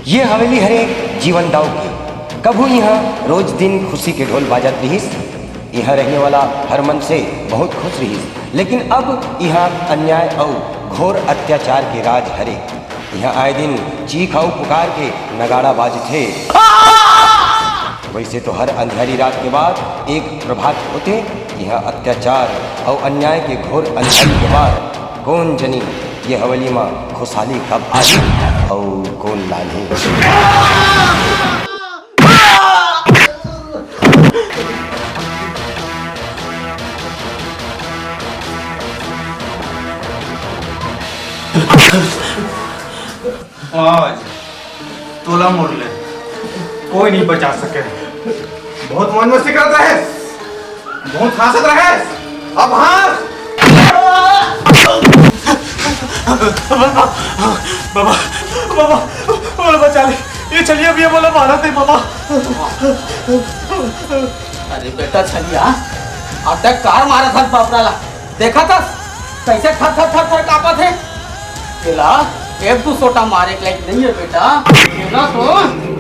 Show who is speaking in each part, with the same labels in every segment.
Speaker 1: ये हवेली हरे जीवन दाव की कभू यहाँ रोज दिन खुशी के ढोल बाजत रहीस। यहाँ रहने वाला हर मन से बहुत खुश रहीस, लेकिन अब यहाँ अन्याय और घोर अत्याचार के राज हरे। यहाँ आए दिन चीख और पुकार के नगाड़ा बाज थे। वैसे तो हर अंधेरी रात के बाद एक प्रभात होते। यहाँ अत्याचार और अन्याय के घोर अंधेरी के बाद कौन जनी ये हवेली में खुशहाली कब आई और कौन लानी।
Speaker 2: आज तोला मोड़ ले, कोई नहीं बचा सके। बहुत मन मस्ती करता है, बहुत हंसत रहे। अब हंस। बाबा बाबा बाबा बोलो बचा ले, ये चलिए अब ये बोला मारा थे बाबा।
Speaker 3: अरे बेटा छलिया, अब तक कार मारा था बापराला, देखा था कैसे थर थर थर थर कांपा थे। केला एक दो सोटा मारे के लायक नहीं है बेटा, केला तो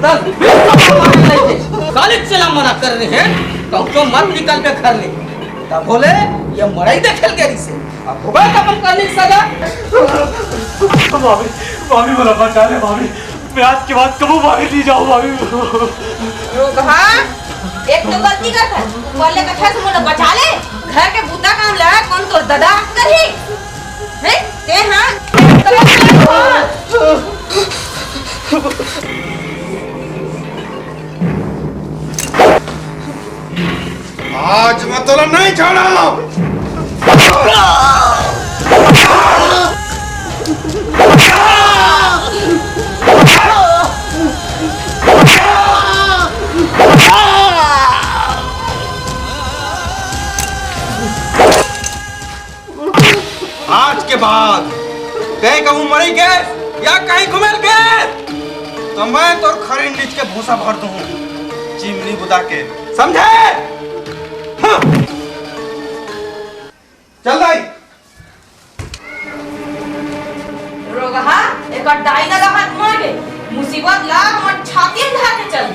Speaker 3: 10-20 मारे के लायक है। कालिक चला मना कर रहे हैं, तो मत निकल के घर ले। तब बोले ये मराई देखेल गरी से, अब होगा कम करने की सजा।
Speaker 2: भाभी भाभी बोला बचा ले भाभी, मैं आज के बाद कबू भाभी नहीं जाऊँ भाभी।
Speaker 4: हाँ, एक तो गलती कर था, बोले कथा से बोला बचा ले, घर के बूता काम लगा कौन तो दादा करही हैं ते। हाँ
Speaker 2: आज मैं तोला नहीं छोड़ा। आज के बाद कहीं कहूँ मरी के या कहीं घुमेल के तो मैं तो खरी नीच के भूसा भर दूँ चिमनी बुदा के, समझे? हाँ। चल दाई
Speaker 4: रोगहा एक डाई लगा हाथ मार के मुसीबत ला और छाती में ढा के चल।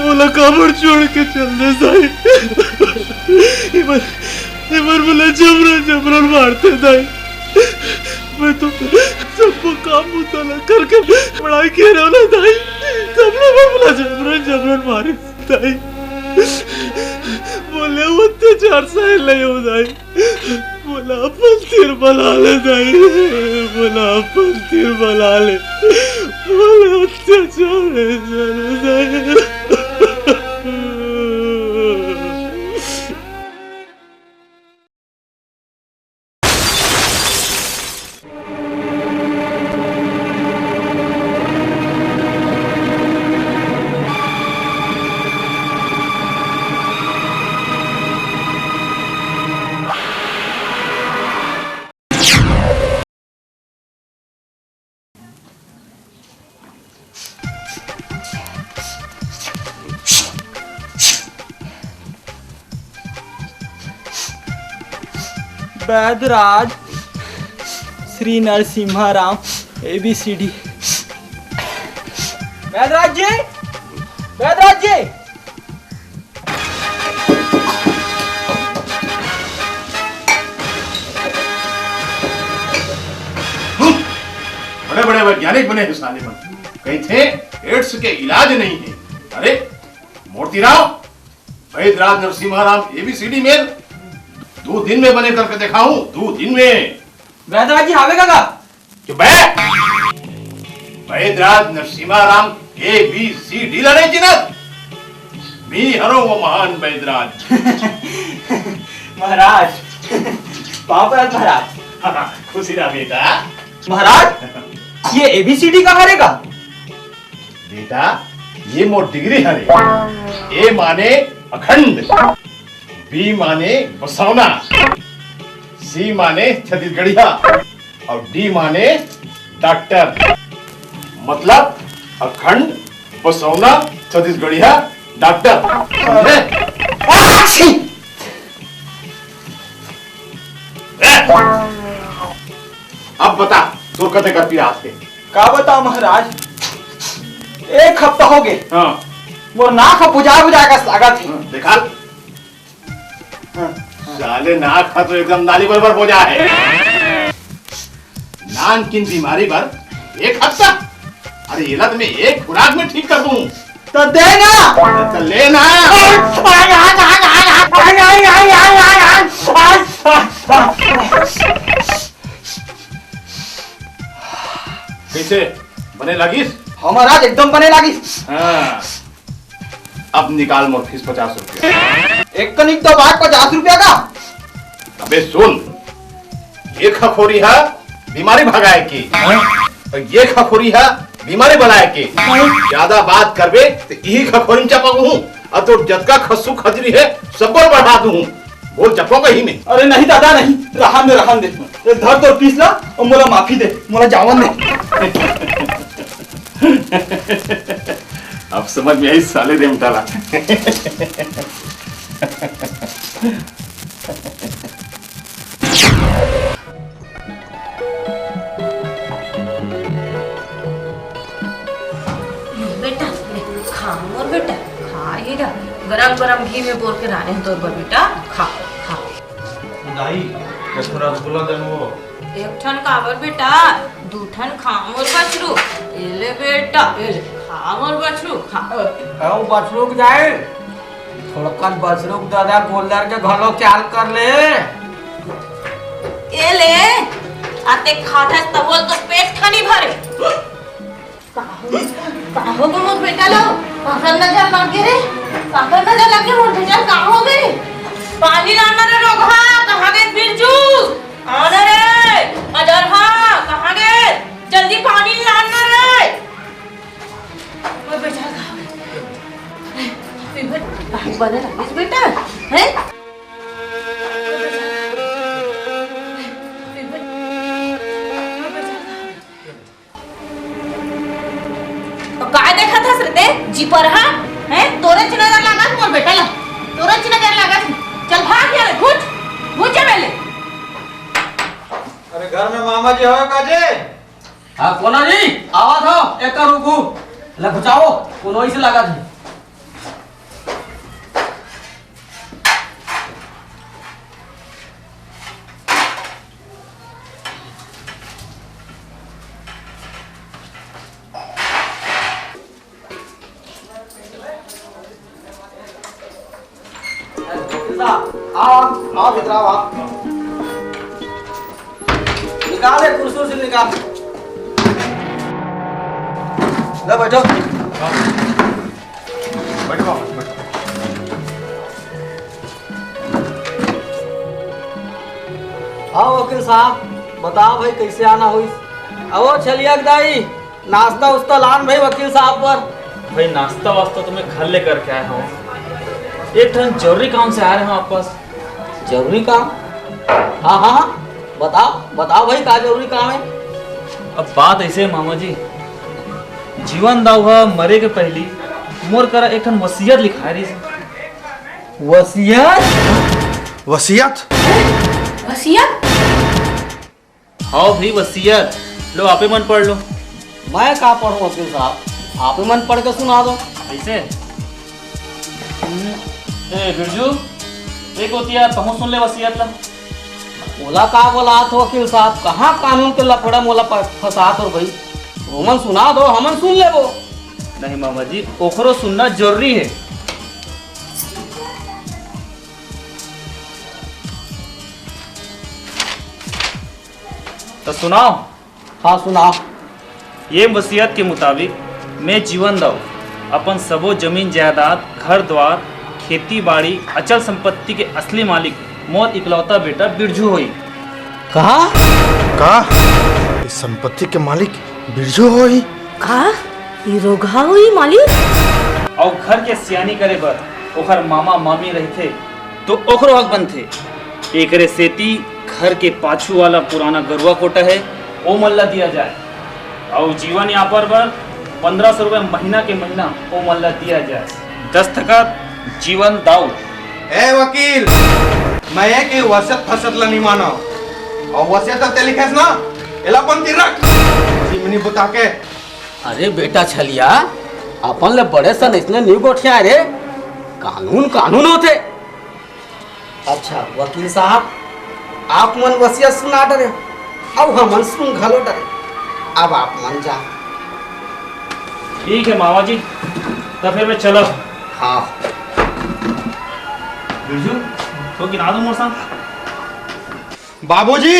Speaker 2: बोला काबड़ छोड़ के चल दे साई। इमर बोला जबरन जबरन मारते दाई। मैं तो सबको काम उताला करके पढ़ाई के रहा ना दाई, सब लोग बोला जबरन जबरन मारे दाई। बोले वो अत्याचार सह ले हो दाई, बोला अपन तीर बना ले दाई, बोला अपन तीर बना ले, बोला अत्याचार है दाई।
Speaker 5: वैद्यराज श्री नरसिम्हा राम ABCD। वैद्यराज जी, वैद्यराज जी।
Speaker 6: बड़े बड़े वैज्ञानिक बने हैं साले में, कहीं थे एड्स के इलाज नहीं है। अरे मूर्तिराव, वैद्यराज नरसिम्हा राम ABCD में 2 दिन में बने करके देखा हूँ, 2 दिन में।
Speaker 5: वैद्यराज जी हावे काका
Speaker 6: चुप है। वैद्यराज नरसिम्हा राम ABCD लड़े जिनत मी हरो वो महान वैद्यराज।
Speaker 5: महाराज पापराज महाराज।
Speaker 6: खुशी रहा बेटा।
Speaker 5: महाराज ये ABCD कहाँ रहेगा?
Speaker 6: बेटा ये मोर डिग्री है रे। ए माने अखंड, बी माने बसौना, सी माने छत्तीसगढ़िया और डी माने डॉक्टर। मतलब अखंड, बसौना, छत्तीसगढ़िया, डॉक्टर। समझे? अब बता तू कते कर पिया आज के?
Speaker 5: का बताओ महाराज, एक हफ्ता हो गए
Speaker 6: हाँ
Speaker 5: वो नाक बुझा का लागत है।
Speaker 6: देखा साले नाक का तो एकदम नाली बराबर बोझा है। नान किन बीमारी पर एक हफ्ता? अरे ये लत में एक खुराक में ठीक कर दूं
Speaker 5: तो देना
Speaker 6: तो लेना। कैसे बने लगिस?
Speaker 5: हाँ महाराज एकदम बने लगी।
Speaker 6: हाँ अब निकाल मोर फीस 50 रुपया।
Speaker 5: एक कनिक तो बात 50 रुपया का।
Speaker 6: अबे सुन, ये खखोरी है बीमारी भगाए की और ये खखोरी है बीमारी बनाए के। ज्यादा बात करबे तो यही खखोरी में चपकू हूँ और तो जतका खस्सू खजरी है सब बढ़ा दूं। बोल चपको ही में।
Speaker 5: अरे नहीं दादा नहीं, रहन दे ये धर तो पीस ला और मोला माफी दे, मोला जावन दे।
Speaker 6: अब समझ में आई साले रेमटाला।
Speaker 4: बेटा खा मोर बेटा, खा ही ना। गरम गरम घी में बोल के राने तोर बर बेटा, खा खा।
Speaker 2: दाई थोड़ा रसगुल्ला दे वो।
Speaker 4: एक ठन काबर बेटा, दू ठन खा मोर बछरू। एले बेटा एले खा मोर बछरू, खा।
Speaker 3: आओ बछरुक जाए थोड़कन बछरुक दादा गोलदार के घलो ख्याल कर ले।
Speaker 4: एले आते खाथस त बोल तो पेट खानी भरे। काहो गो मोर बेटा लो, काकर नजर लगे रे, काकर नजर लगे मोर बेटा, काहो गए? पानी लाना रे रोगा, कहां गए बिरजू? आना रे अजरहा, कहां गए? जल्दी पानी लाना रे। मोर बेटा कहां गए? फिर बने लगिस बेटा, हैं? काय देखा था सरते जी पर हां हैं तोरे च नजर लगा मोर बेटा ला, तोरे च नजर लगा। चल भाग यार, घुट जा मेले।
Speaker 2: अरे घर में मामा जी हो काजे?
Speaker 3: हाँ कोना जी आवा था एक का रुकू ले बचाओ कोनो ही से लगा थी। आओ भीतर आओ। निकाल कुर्सी से निकाल। ले बैठो।
Speaker 6: बैठो।
Speaker 3: हाँ वकील साहब बताओ भाई कैसे आना हुई? आओ चलिए दाई नाश्ता उस्ता लान भाई वकील साहब पर।
Speaker 2: भाई नाश्ता वास्ता तो मैं घर लेकर के आया हूँ। एक ठन जरूरी काम से आ रहे हैं आप पास।
Speaker 3: जरूरी काम? हाँ हाँ बताओ भाई क्या जरूरी काम है?
Speaker 2: अब बात ऐसे है मामा जी, जीवन दाव हुआ मरे के पहली मोर करा एक ठन वसीयत लिखा रही।
Speaker 3: वसीयत?
Speaker 7: वसीयत?
Speaker 4: वसीयत?
Speaker 2: हाँ भाई वसीयत, लो आपे मन पढ़ लो।
Speaker 3: मैं क्या पढ़ूं वकील साहब, आप ही मन पढ़ के सुना दो।
Speaker 2: ऐसे ए बिरजू एक होती है तुम सुन ले वसीयत ला।
Speaker 3: बोला का बोला तो वकील साहब, कहाँ कानून के लफड़ा मोला फंसा तो भाई, हमन सुना दो हमन सुन ले वो।
Speaker 2: नहीं मामा जी ओखरो सुनना जरूरी है। तो सुनाओ।
Speaker 3: हाँ सुनाओ।
Speaker 2: ये वसीयत के मुताबिक मैं जीवन दाव अपन सबो जमीन जायदाद घर द्वार खेती बाड़ी अचल संपत्ति के असली मालिक मोर इकलौता बेटा बिरजू होई।
Speaker 3: कहा
Speaker 7: का इस संपत्ति के मालिक बिरजू होई?
Speaker 4: का ये रोगा हुई मालिक।
Speaker 2: और घर के सियानी करे बर ओखर मामा मामी रहते तो ओखरो हक बनथे। एकरे सेती घर के पाछू वाला पुराना गरुआ कोटा है वो मल्ला दिया जाए और जीवन यापन पर 1500 रुपए महीना के महीना वो मल्ला दिया जाए। 10 जीवन दाऊ।
Speaker 5: ए वकील, मैं एक वसियत फसत नहीं मानो और वसियत ते लिखेस ना एला पंक्ति रख चिमनी बुता के।
Speaker 3: अरे बेटा छलिया, अपन ले बड़े सन इसने नहीं गोठिया रे, कानून कानून होते। अच्छा वकील साहब, आप मन वसियत सुना डरे अब हम सुन घलो डरे, अब आप मन जा।
Speaker 2: ठीक है मामा जी, तो फिर मैं चलो।
Speaker 3: हाँ
Speaker 2: बिरजू तो गिना दो मोर संग।
Speaker 5: बाबूजी,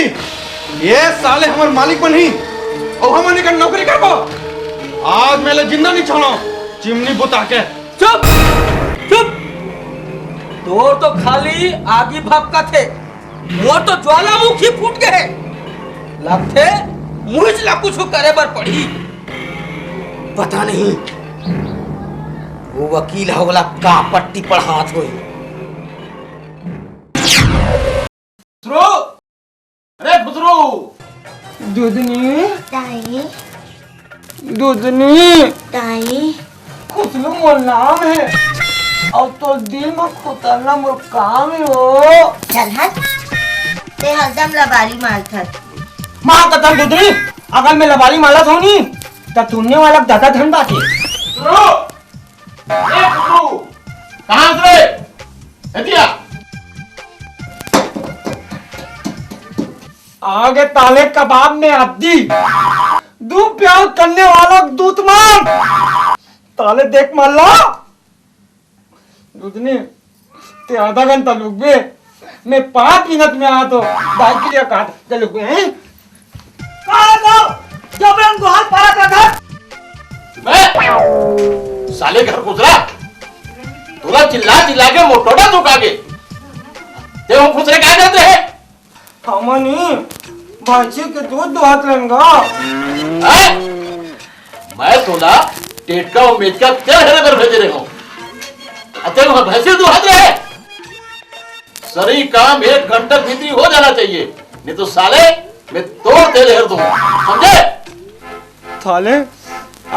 Speaker 5: ये साले हमार मालिक बनी और हमने का नौकरी करबो। आज मेले जिंदा नहीं छोड़ो चिमनी बुता के।
Speaker 3: चुप चुप, तोर तो खाली आगे भपका थे, मोर तो ज्वालामुखी फूट गए। लगते मुझ ला कुछ करे बर पड़ी। पता नहीं वो वकील होगला का पट्टी पढ़ात होई।
Speaker 6: खुसरो, अरे खुसरो,
Speaker 7: दूधनी
Speaker 4: दाई
Speaker 7: दूधनी
Speaker 4: दाई
Speaker 7: खुशलू मोर नाम है और तो दिल में खुतरना मोर काम है हो।
Speaker 4: चल हट, ते हरदम लबारी मारथत।
Speaker 7: माँ कतन दूधनी, अगर मैं लबाली माला होनी तब तुमने वाला दादा धन बाकी।
Speaker 6: खुसरो, ए खुसरो, कहाँ से रे? हटिया।
Speaker 7: आगे ताले कबाब में आदि दूध प्यार करने वाला दूतमान ताले देख मल्ला दूधनी ते आधा घंटा लुक बे, मैं 5 मिनट में आ तो दाई के लिए काट चल लुक बे। कहाँ तो जब हम को हाथ पारा का था
Speaker 6: मैं साले घर खुसरा, तूला चिल्ला चिल्ला के मोटोड़ा दुखागे। ते वो खुसरे क्या करते हैं?
Speaker 7: हमनी भाई के दूध दुहात रहेंगा।
Speaker 6: मैं तोला टेटका और मेज का क्या हेरे पर भेज रहे हो? अतः वह भैंसे दुहात रहे। सरी काम 1 घंटा भीतरी हो जाना चाहिए, नहीं तो साले मैं तोड़ तेरे हर दूंगा, समझे?
Speaker 7: थाले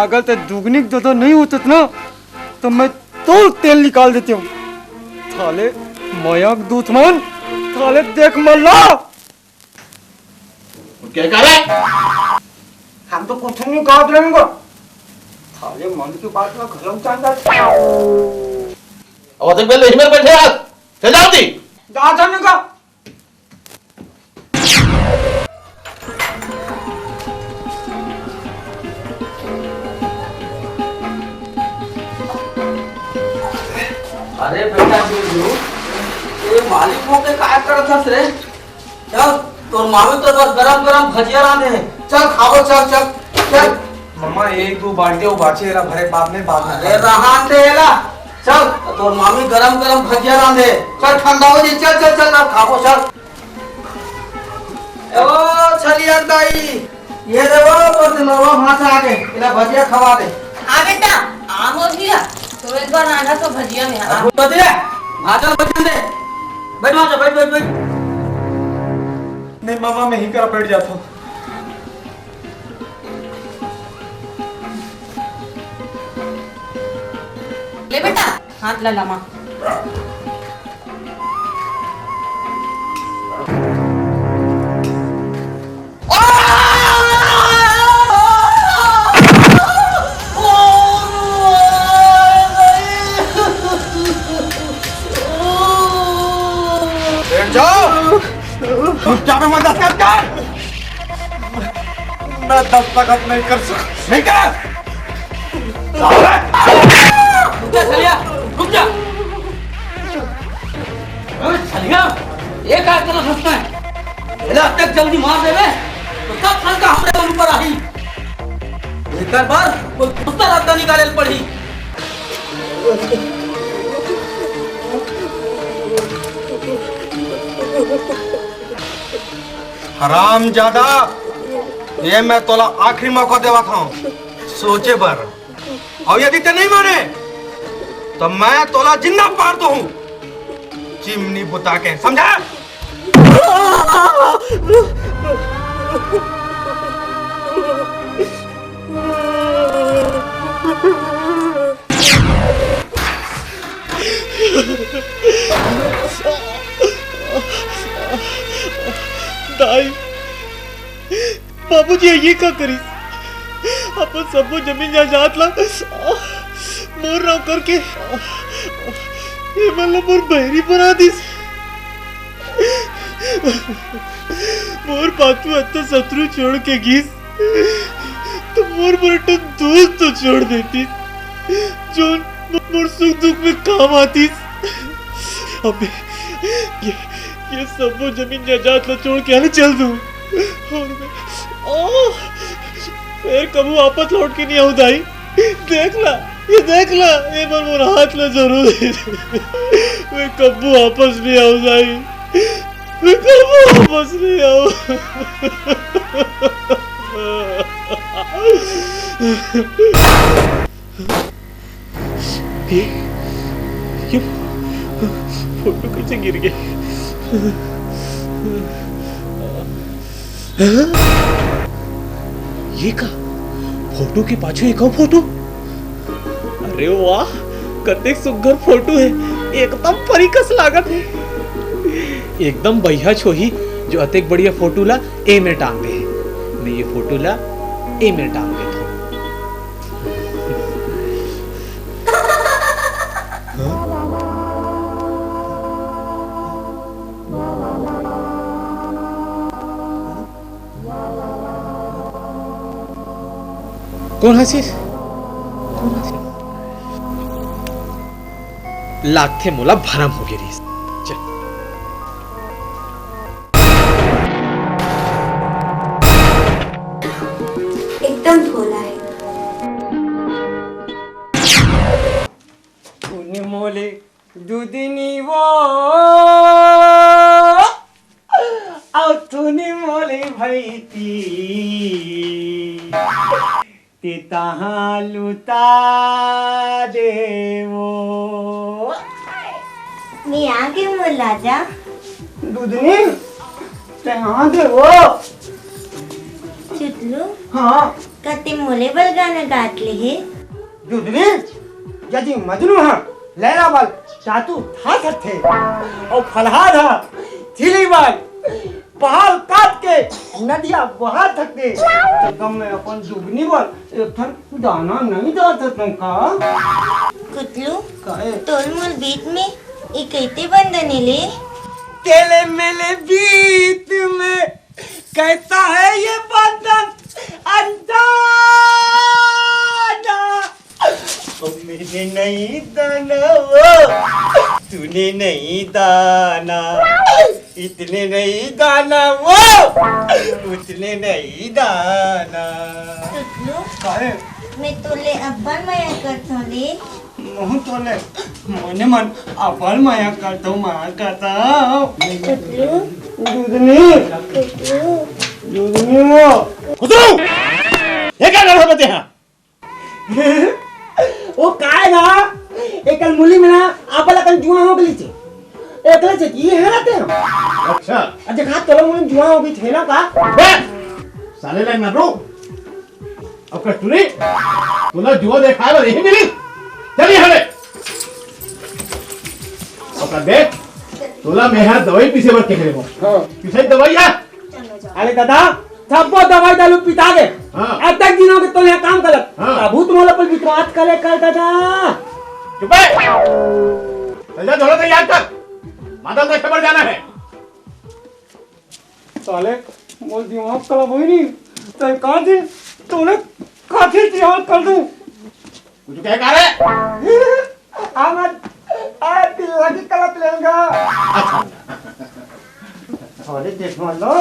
Speaker 7: अगर ते दुगनी दो नहीं होते ना तो मैं तो तेल निकाल देती हूँ। थाले मयक दूधमान, थाले देख मल्ला
Speaker 6: क्या कह रहे?
Speaker 7: हम तो कुछ नहीं काट लेंगे। थाले मन की बात में घलम चांदा
Speaker 6: और तक पहले हिमें बैठे आज चल जाओ दी
Speaker 7: जा जाने का।
Speaker 3: अरे बेटा बिरजू, ये मालिक हो के काय करत हस रे? चल तोर मामी तो बस गरम गरम भजिया रांधे है, चल खाओ, चल चल चल।
Speaker 5: मम्मा 1-2 बाल्टी और बाचे रा भरे बाद में
Speaker 3: अरे रहान दे ला, चल तोर मामी गरम गरम भजिया रांधे, चल ठंडा हो जी, चल चल चल अब खाओ चल। ओ छलिया दाई, ये देखो तोर दिनवा वहां से आ गए, इला भजिया खवा दे।
Speaker 4: आ बेटा, आम हो गया तो एक बार आना तो भजिया में आ।
Speaker 3: तो दे भाजल भजिया दे, बैठ वहां, बैठ बैठ बैठ।
Speaker 5: नहीं मामा मैं ही करा बैठ जाता हूँ।
Speaker 4: ले बेटा, हाथ लगा माँ।
Speaker 5: बैठ जाओ, चुपचाप में दस्तखत कर। मैं दस्तखत नहीं कर सकता, नहीं कर।
Speaker 3: रुक जा छलिया, रुक जा। अरे छलिया, ये क्या कर रहा है? इला तक जल्दी मार देवे तो सब फल का हमरे ऊपर आई। एक बार कोई दूसरा रास्ता निकाले पड़ी।
Speaker 5: हराम ज्यादा, ये मैं तोला आखिरी मौका देवा था सोचे पर। और यदि ते नहीं माने तो मैं तोला जिंदा मार दूं चिमनी बुता के, समझा?
Speaker 2: दाई बाबूजी ये का करी अपन सबको जमीन जायदाद ला मोर राव करके ये मतलब मोर बहरी बना दिस मोर पातू अत्ता शत्रु छोड़ के गीस तो मोर बरटन दोस्त तो छोड़ देती जो मोर सुख दुख में काम आती। अबे ये सब वो जमीन जायदाद ला छोड़ के आने चल दूं और मैं फिर कभी वापस लौट के नहीं आऊं दाई। देख ला ये बार मोर हाथ ला जरूर मैं कभी वापस नहीं आऊं दाई, मैं कभी वापस नहीं आऊं। ये फोटो कैसे गिर गया? ये का फोटो के पाछे एक और फोटो? अरे वाह कतेक सुंदर फोटो है, एकदम परिकस लागत है, एकदम बढ़िया छोही जो अतेक बढ़िया फोटो ला ए में टांग दे। मैं ये फोटो ला ए में टांग देता हूँ। कौन हसीस? लागथे मोला भरम हो गई रीस। चल
Speaker 8: एकदम भोला है।
Speaker 7: तूने मोले दूधनी वो और तूने मोले भईती ते तहाँ लुटा देवो।
Speaker 8: मैं आगे मोला जा
Speaker 7: दूधनी तहाँ देवो।
Speaker 8: चुटलू
Speaker 7: हाँ
Speaker 8: कते मोले बल गाना गात ले है।
Speaker 7: दूधनी यदि मजनू है लैला बाल चातू था सकते और फलहार है थिली बाल पहाड़ काट के नदिया बहा सकते तो कम में अपन दुगनी बाल एक थन दाना नहीं डाल सकता का?
Speaker 8: कुतलू
Speaker 7: काहे?
Speaker 8: तोल मोल बीच में एक कहते बंधने ले
Speaker 7: तेले मेले बीत में कहता है ये बंधन अंदाजा मैंने नहीं दाना वो तूने नहीं दाना इतने नहीं दाना वो उतने नहीं दाना।
Speaker 8: कुतलू
Speaker 7: काहे?
Speaker 8: मैं तोले अब्बन माया करता ले
Speaker 7: मुँह तोले मने मन अबल माया करता हूँ माया करता हूँ।
Speaker 8: कुतलू
Speaker 7: दूधनी
Speaker 8: कुतलू
Speaker 7: दूधनी वो
Speaker 2: खुदरू ये क्या कर रहे हैं?
Speaker 7: वो काय ना एकल मुली में ना आपला कन जुआ हो गली थी एकला से ये है रहते हैं।
Speaker 6: अच्छा
Speaker 7: अच्छा खा चलो मुली जुआ हो गई थे ना का
Speaker 6: बे साले लाइन मारो अब कस्तूरी तुला जुआ देखा है नहीं मिली चलिए हले अब देख तुला मेहर दवाई पीछे मत के हो।
Speaker 7: हाँ
Speaker 6: पीछे दवाई है।
Speaker 7: अरे दादा सबको दवाई डालू पिता दे
Speaker 6: हाँ।
Speaker 7: अब तक दिनों के तो यहाँ काम गलत
Speaker 6: हाँ।
Speaker 7: प्रभु तुम्हारा पर विश्वास करे कर दादा।
Speaker 6: चुप है चल जा तैयार कर माता का खबर जाना है।
Speaker 7: साले बोल दिमाग खराब हुई नहीं तो कहा दिन तूने काफी तैयार कर दूं
Speaker 6: कुछ क्या कह रहे
Speaker 7: आमद आ पिल्ला की कलप लेगा। साले देख मान लो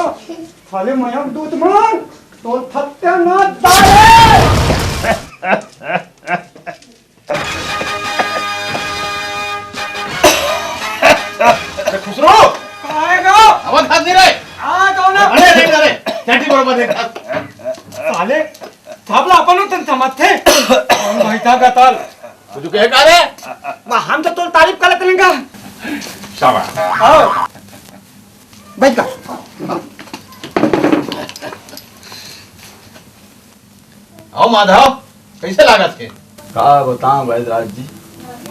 Speaker 7: साले मयक दूध मान तो थत्ते ना डाले।
Speaker 6: खुसरो
Speaker 7: आएगा
Speaker 6: आवाज हाथ नहीं रहे
Speaker 7: आ जाओ ना
Speaker 6: अरे नहीं रहे चैटी बरोबर देखा
Speaker 7: साले थापला अपन तो समझते भाई बैठा का ताल
Speaker 6: तुझे कहे का रे
Speaker 7: हम तो तोर तारीफ कर लेंगे।
Speaker 6: शाबाश
Speaker 7: आओ बैठ का।
Speaker 6: आओ माधव कैसे लागत है?
Speaker 9: का बताऊं वैद्यराज जी,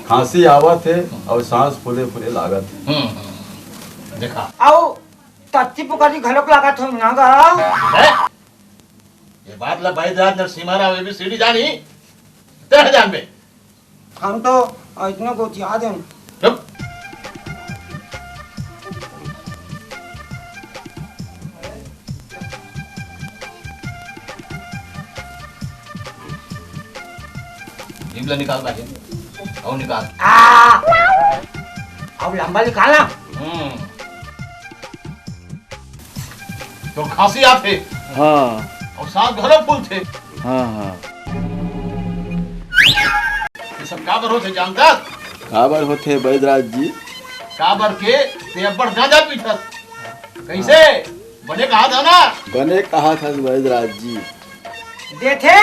Speaker 9: खांसी आवत है और सांस फूले फूले लागत है।
Speaker 6: देखा
Speaker 7: आओ तत्ती पुकारी घलोक लागत हो ना गा।
Speaker 6: है? ये बात ला वैद्यराज नरसिम्हा राव ABCD जानी तेरे जान में
Speaker 7: हम तो इतना कुछ याद है।
Speaker 6: चुप निकल निकाल बाहर और निकाल
Speaker 7: अब लंबा निकालना।
Speaker 6: तो खांसी आते
Speaker 9: हाँ
Speaker 6: और सांस घरों फूल थे।
Speaker 9: हाँ हाँ
Speaker 6: ये सब काबर होते जानता?
Speaker 9: काबर होते वैद्यराज जी?
Speaker 6: काबर के तेबर गांजा पीठत कैसे बने कहा था ना?
Speaker 9: बने कहा था वैद्यराज जी।
Speaker 7: देखे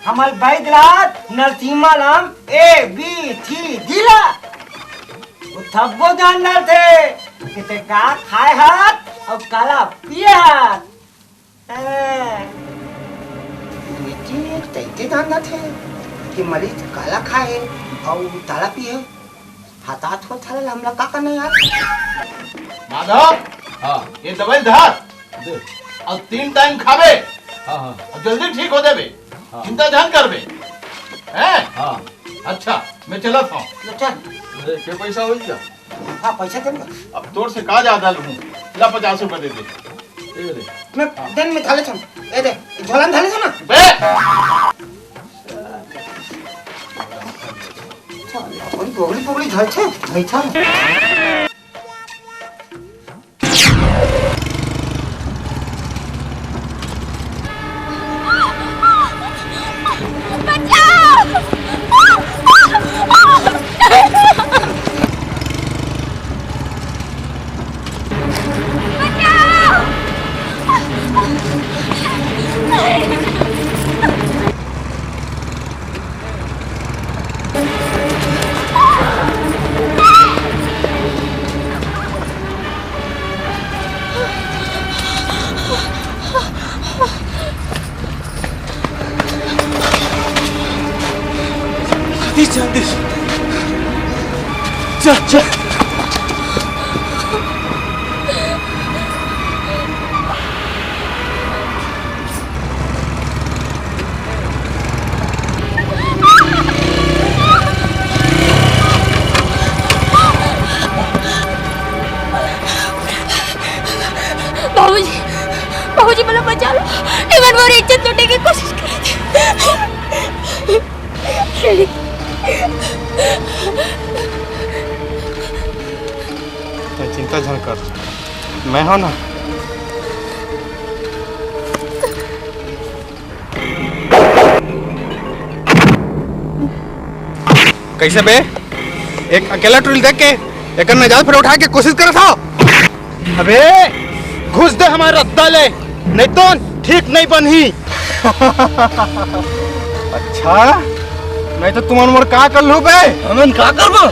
Speaker 7: हमारे वैद्यराज नरसिम्हा राम ABCD ला वो थब्बो जानदार थे कि ते का खाए हाथ और काला पिए हाथ। लेकिन तैते जानदार थे कि मरीज काला खाए और ताला पिए हाथ हो थाले हमला का करना यार।
Speaker 6: माधव
Speaker 9: हाँ
Speaker 6: ये दवाई धार
Speaker 9: दे।
Speaker 6: और 3 टाइम खावे
Speaker 9: हाँ हाँ
Speaker 6: और जल्दी ठीक हो जावे।
Speaker 9: हाँ।
Speaker 6: चिंता ध्यान करवे हैं?
Speaker 9: हाँ
Speaker 6: अच्छा मैं चला था।
Speaker 7: चल
Speaker 9: अरे के पैसा हो गया?
Speaker 7: हाँ पैसा दे
Speaker 6: अब तोर से कहा ज्यादा लूं ला 50 रुपए दे दे।
Speaker 9: ये ले।
Speaker 7: मैं दिन में थाले छन ए दे झोला थाले छन ना।
Speaker 6: बे
Speaker 7: कोई गोगली पोगली धर छे भाई था।
Speaker 10: बाबूजी मला बचा लो। इवन वो इज्जत लूटने की कोशिश कर रहे थे।
Speaker 5: चिंता झन कर, मैं हूं ना। कैसे बे एक अकेला टूल देख के एक नजात फिर उठा के कोशिश कर था। अबे घुस दे हमारा रद्दा ले नहीं तो ठीक नहीं बनी। अच्छा मैं तो तुम मोर का कर लू बे? हमन का करबो?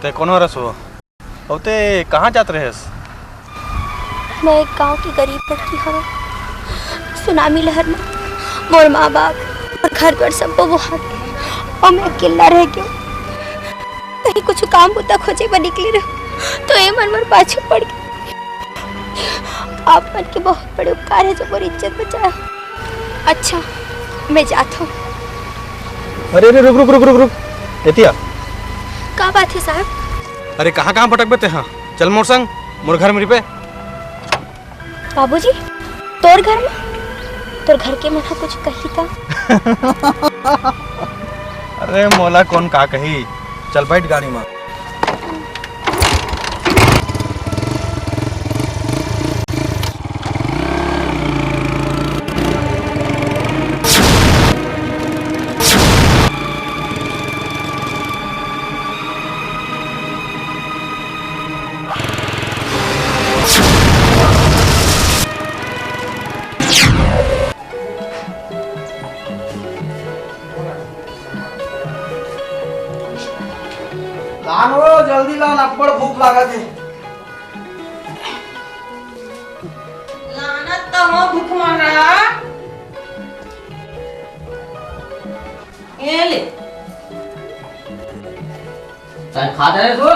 Speaker 5: ते कोनो रसो होते कहाँ जात रहे?
Speaker 10: मैं एक गांव की गरीब लड़की हूँ। सुनामी लहर में मोर माँ बाप और घर द्वार सब बुहा गए और मैं अकेला रह गई। कहीं कुछ काम होता खोजे पर निकली रहो तो ये मन पाछू पड़ गई। आप मन के बहुत बड़े उपकार है जो मेरी इज्जत बचाया। अच्छा मैं जाता हूँ।
Speaker 5: अरे अरे रुक रुक रुक रुक रुक एतिया,
Speaker 10: क्या बात है साहब?
Speaker 5: अरे कहाँ कहाँ भटक बेते? हाँ चल मोर संग, मोर घर में पे।
Speaker 10: बाबूजी तोर घर में? तोर घर के मना कुछ कही था?
Speaker 5: अरे मोला कौन का कही, चल बैठ गाड़ी में।
Speaker 3: लानो जल्दी लान, अब्बड़ भूख लागत है।
Speaker 4: लानत तो हो भूख मर रहा। ये ले
Speaker 3: चाय खा दे रे तू।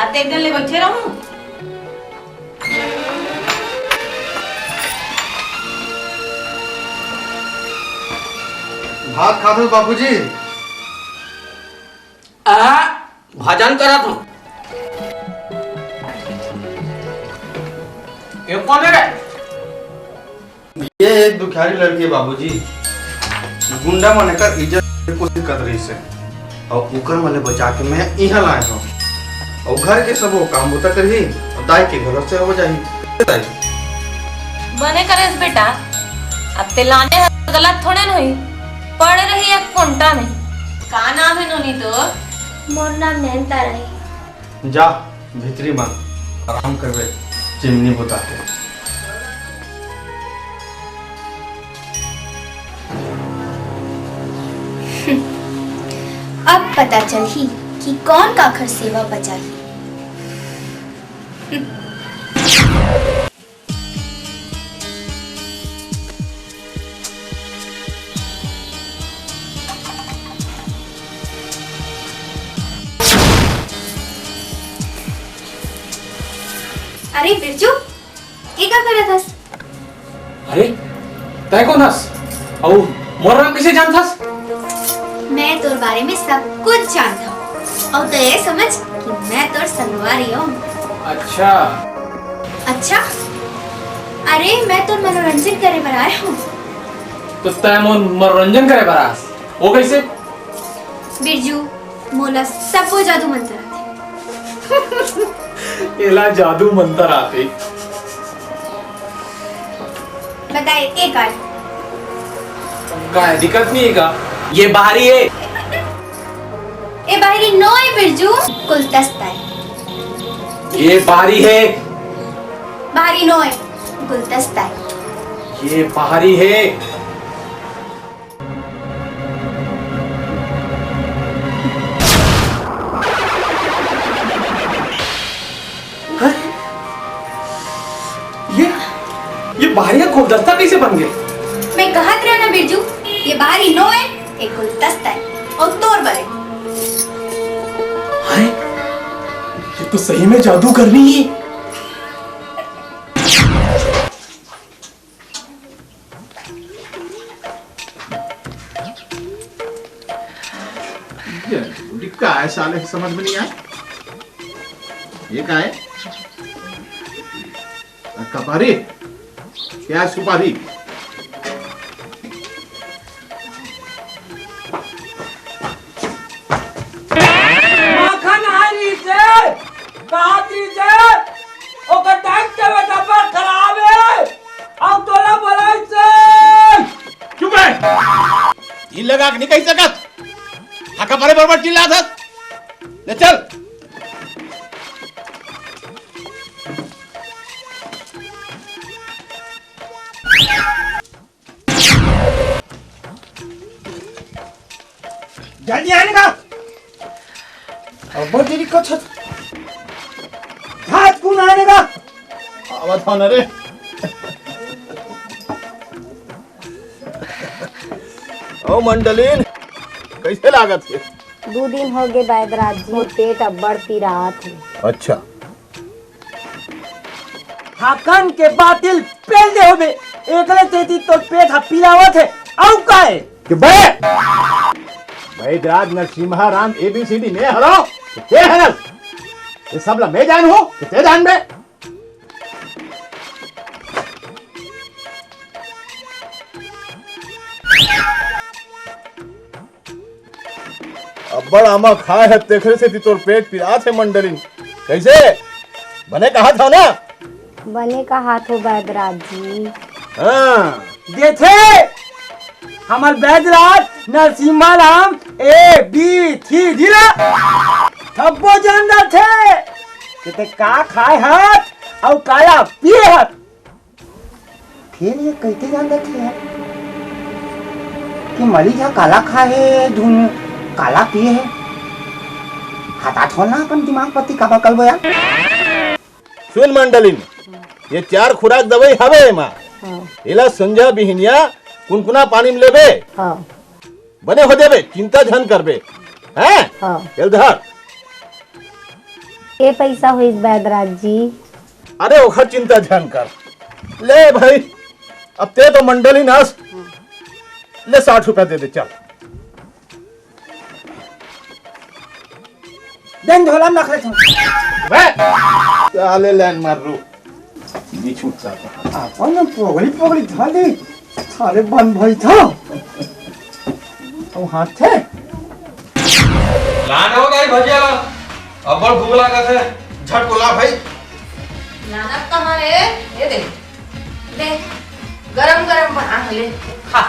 Speaker 4: आते एक दिन ले बैठे रहूं।
Speaker 5: भात खा दो बाबूजी।
Speaker 3: भजन करा तू। ये कौन है?
Speaker 5: ये एक दुखियारी लड़की है बाबूजी, गुंडा मन कर इज्जत की कोशिश कर रही से और उकर मले बचा के मैं यहाँ लाए हूँ और घर के सब वो काम होता करही और दाई के घर से हो जाही।
Speaker 4: बने करेस बेटा, अब ते लाने गलत थोड़े नहीं पढ़ रही एक कुंटा में। का नाम है नोनी तो?
Speaker 10: मोर नाम नैनतारा है।
Speaker 5: जा भीतरी मन आराम करवे, चिमनी बुताते।
Speaker 10: अब पता चल ही कि कौन काखर सेवा बचाई। अरे बिरजू, ये क्या कर रहा था?
Speaker 3: अरे तय कौन हस? और मोर नाम कैसे जानथस?
Speaker 10: मैं तोर बारे में सब कुछ जानता हूँ और तो ये समझ कि मैं तोर संगवारी हूँ।
Speaker 3: अच्छा
Speaker 10: अच्छा, अरे मैं तोर मनोरंजन करे बर आया हूँ।
Speaker 3: तो तय मोर मनोरंजन करे बरास वो कैसे?
Speaker 10: बिरजू मोला सब वो जादू मंत्र आते।
Speaker 3: एला जादू मंत्र आते।
Speaker 10: बताए एक आय।
Speaker 3: काय दिक्कत नहीं है का? ये बाहरी है।
Speaker 10: ए बाहरी नो है बिरजू, कुल दस्ता है।
Speaker 3: ये बाहरी है।
Speaker 10: बाहरी नो है, कुल दस्ता है।
Speaker 3: ये बाहरी है। ये बाहरी गुलदस्ता कैसे बन गए?
Speaker 10: मैं कहत रहा ना बिरजू, ये बाहरी नो है, एक गुलदस्ता है और तोर बरे।
Speaker 3: हाय, ये तो सही में जादू करनी है।
Speaker 6: क्या है साले, समझ में नहीं आया। ये क्या है? कपारी? क्या है? सुपारी?
Speaker 3: माखन हारी से काती से ओकर टाइम के डब्बा खराब है। अब तोला बोला से
Speaker 6: चुप है। ये लगा के नहीं कह सकत। हाका मारे बराबर चिल्ला था। ले चल। जल्दी आने का। अब तेरी को छत
Speaker 7: रहने का।
Speaker 6: आवत हो न रे। ओ मंडलीन कैसे लागत है?
Speaker 10: 2 दिन हो गए बैदराज जी, मोर पेट अब्बड़ पिरात है।
Speaker 6: अच्छा
Speaker 7: हाकन के बातिल पेल दे होबे, एकले तेती तो पेट हा पिरावत है। औ काहे
Speaker 6: कि बे वैद्यराज नरसिम्हा राम एबीसीडी में हरो के हरस ये सब ला मैं जान हो कि ते जान बे। अब्बड़ आमा खाए है तेखरे से तोर पेट पिरात है मंडलीन। कैसे बने कहा था ना?
Speaker 10: बने का हाथ हो बैदराज जी।
Speaker 6: हाँ
Speaker 7: देखे हमार बैदराज नरसिम्हा राम ABCD दिला थब्बो जानदा थे कि का खाए हाथ और काला पिए हाथ। फिर ये कैसे जानदा थे कि मरीज काला खाए धुन काला पिए है? हटा छोड़ना अपन दिमाग पति का बकल बया।
Speaker 6: सुन मंडलीन ये 4 खुराक दवाई हवे मां। इला संजा बिहनिया कुनकुना पानी में लेबे।
Speaker 10: हाँ
Speaker 6: बने हो देबे, चिंता झन करबे हैं।
Speaker 10: हाँ
Speaker 6: चल धर।
Speaker 10: ये पैसा हुई बैदराज जी।
Speaker 6: अरे ओखर चिंता झन कर ले भाई। अब ते तो मंडलीन हंस ले 60 रुपया दे दे चल।
Speaker 7: दिन धोला नखरे छो
Speaker 6: बे चाले लाइन मार रू ये छूट जाता।
Speaker 7: अपन पोगली धाली सारे बंद भई था और हाथ थे
Speaker 5: लाने हो गई भजिया ला। अब्बड़ भूख लागत है, झट बोला भाई।
Speaker 4: नानक कहाँ है? ये दे ले, गरम गरम बना के ले खा।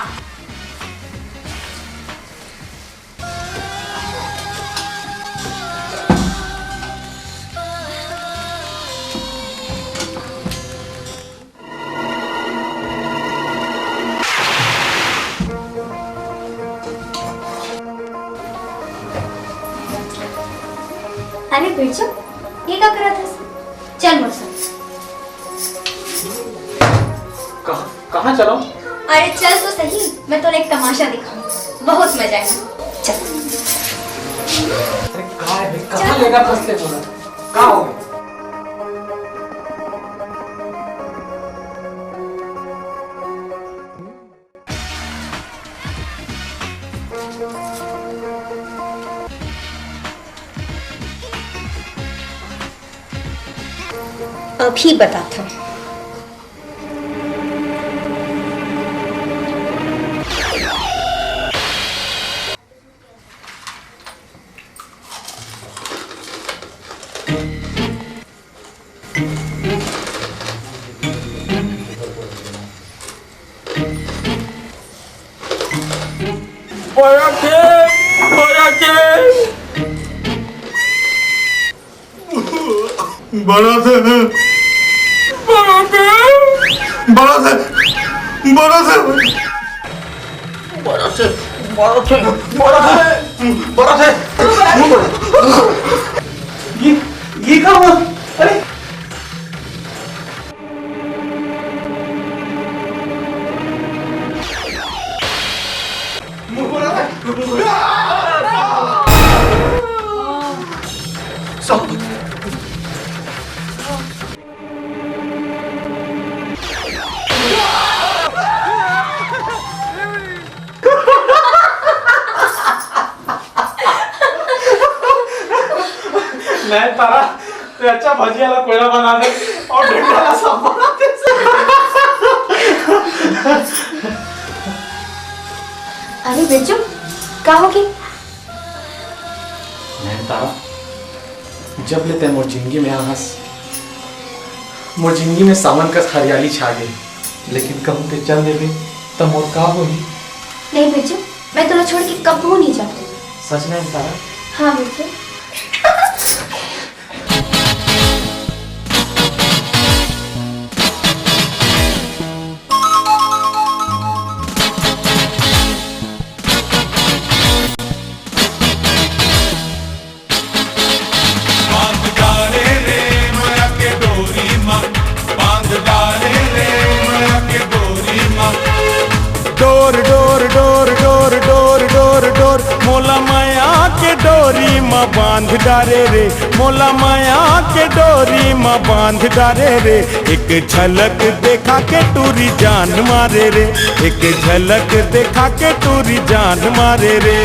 Speaker 10: अरे बिरजू ये क्या कर रहा था? चल मोर संग।
Speaker 3: कहाँ चलो?
Speaker 10: अरे चल तो सही, मैं तो एक तमाशा दिखाऊं, बहुत मजा आएगा। चल।
Speaker 3: कहाँ लेगा फंसते बोला? कहाँ हो गए?
Speaker 10: अभी बताता हूँ।
Speaker 6: बड़ा से
Speaker 7: ये क्या हुआ? अरे मैं तारा तो अच्छा भजिया ला कोयला बना दे और डंडा ला सांप बना दे।
Speaker 10: अरे बिरजू क्या हो गई?
Speaker 2: मैं तारा जब लेते मोर जिंदगी में आहस, मोर जिंदगी में सावन का हरियाली छा गई, लेकिन कहूँ ते चल देवे तब मोर का होई?
Speaker 10: नहीं बिरजू, मैं तुला छोड़ के कभी नहीं जाती।
Speaker 2: सच में तारा?
Speaker 10: हाँ बिरजू।
Speaker 11: रे मोया के डोरी डोर मोला माया के डोरी माँ बांध डारे रे, मोला माया के डोरी माँ बांध डारे रे। एक झलक देखा के टूरी जान मारे रे, एक झलक देखा के टूरी जान मारे रे।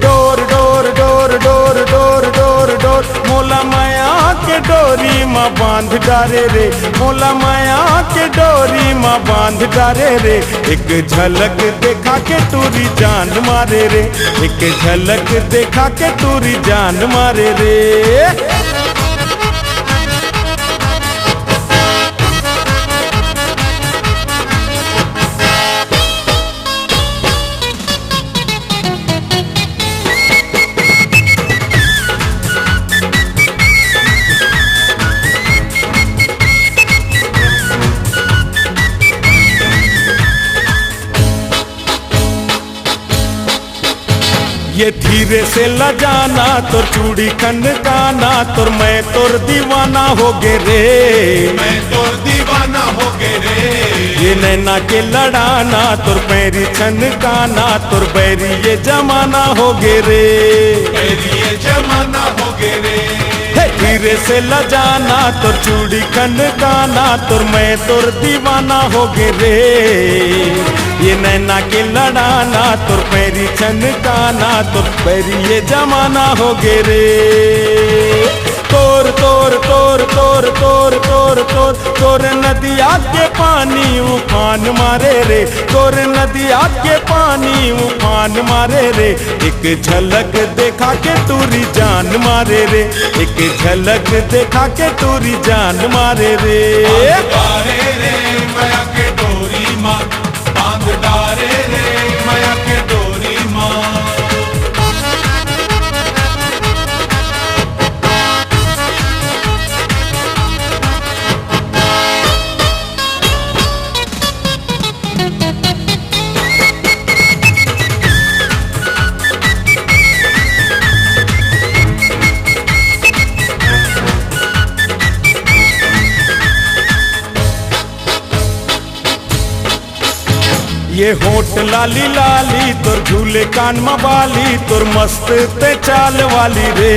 Speaker 11: Door door door door door door door मोला माया के डोरी माँ बांध डारे रे, मोला माया के डोरी माँ बांध डारे रे। एक झलक देखा के टूरी जान मारे रे, एक झलक देखा के टूरी जान मारे रे। ये धीरे से लजाना तोर चूड़ी खनकाना तोर मैं तोर दीवाना हो गे रे,
Speaker 6: मैं तोर दीवाना हो गे रे।
Speaker 11: ये नैना के लड़ाना तोर पैरी छनकाना तोर बैरी ये जमाना हो गे रे,
Speaker 6: बैरी ये जमाना हो गे रे।
Speaker 11: धीरे से लजाना तोर चूड़ी खनकाना तोर मैं तोर दीवाना हो गे रे। ये नैना के लड़ाना तोर पैरी छनकाना तोर पैरी ये जमाना हो गे रे। तोर तोर तोर तोर तोर तोर तोर तोर नदिया के पानी उफान मारे रे, तोर नदिया के पानी उफान मारे रे। एक झलक देखा के टूरी जान मारे रे, एक झलक देखा के टूरी जान मारे रे।
Speaker 6: डारे रे माया के डोरी माँ बांध डारे रे माया के डोरी माँ।
Speaker 11: ये होठ लाली लाली तोर झूले कान मबाली तोर मस्त ते चाल वाली रे,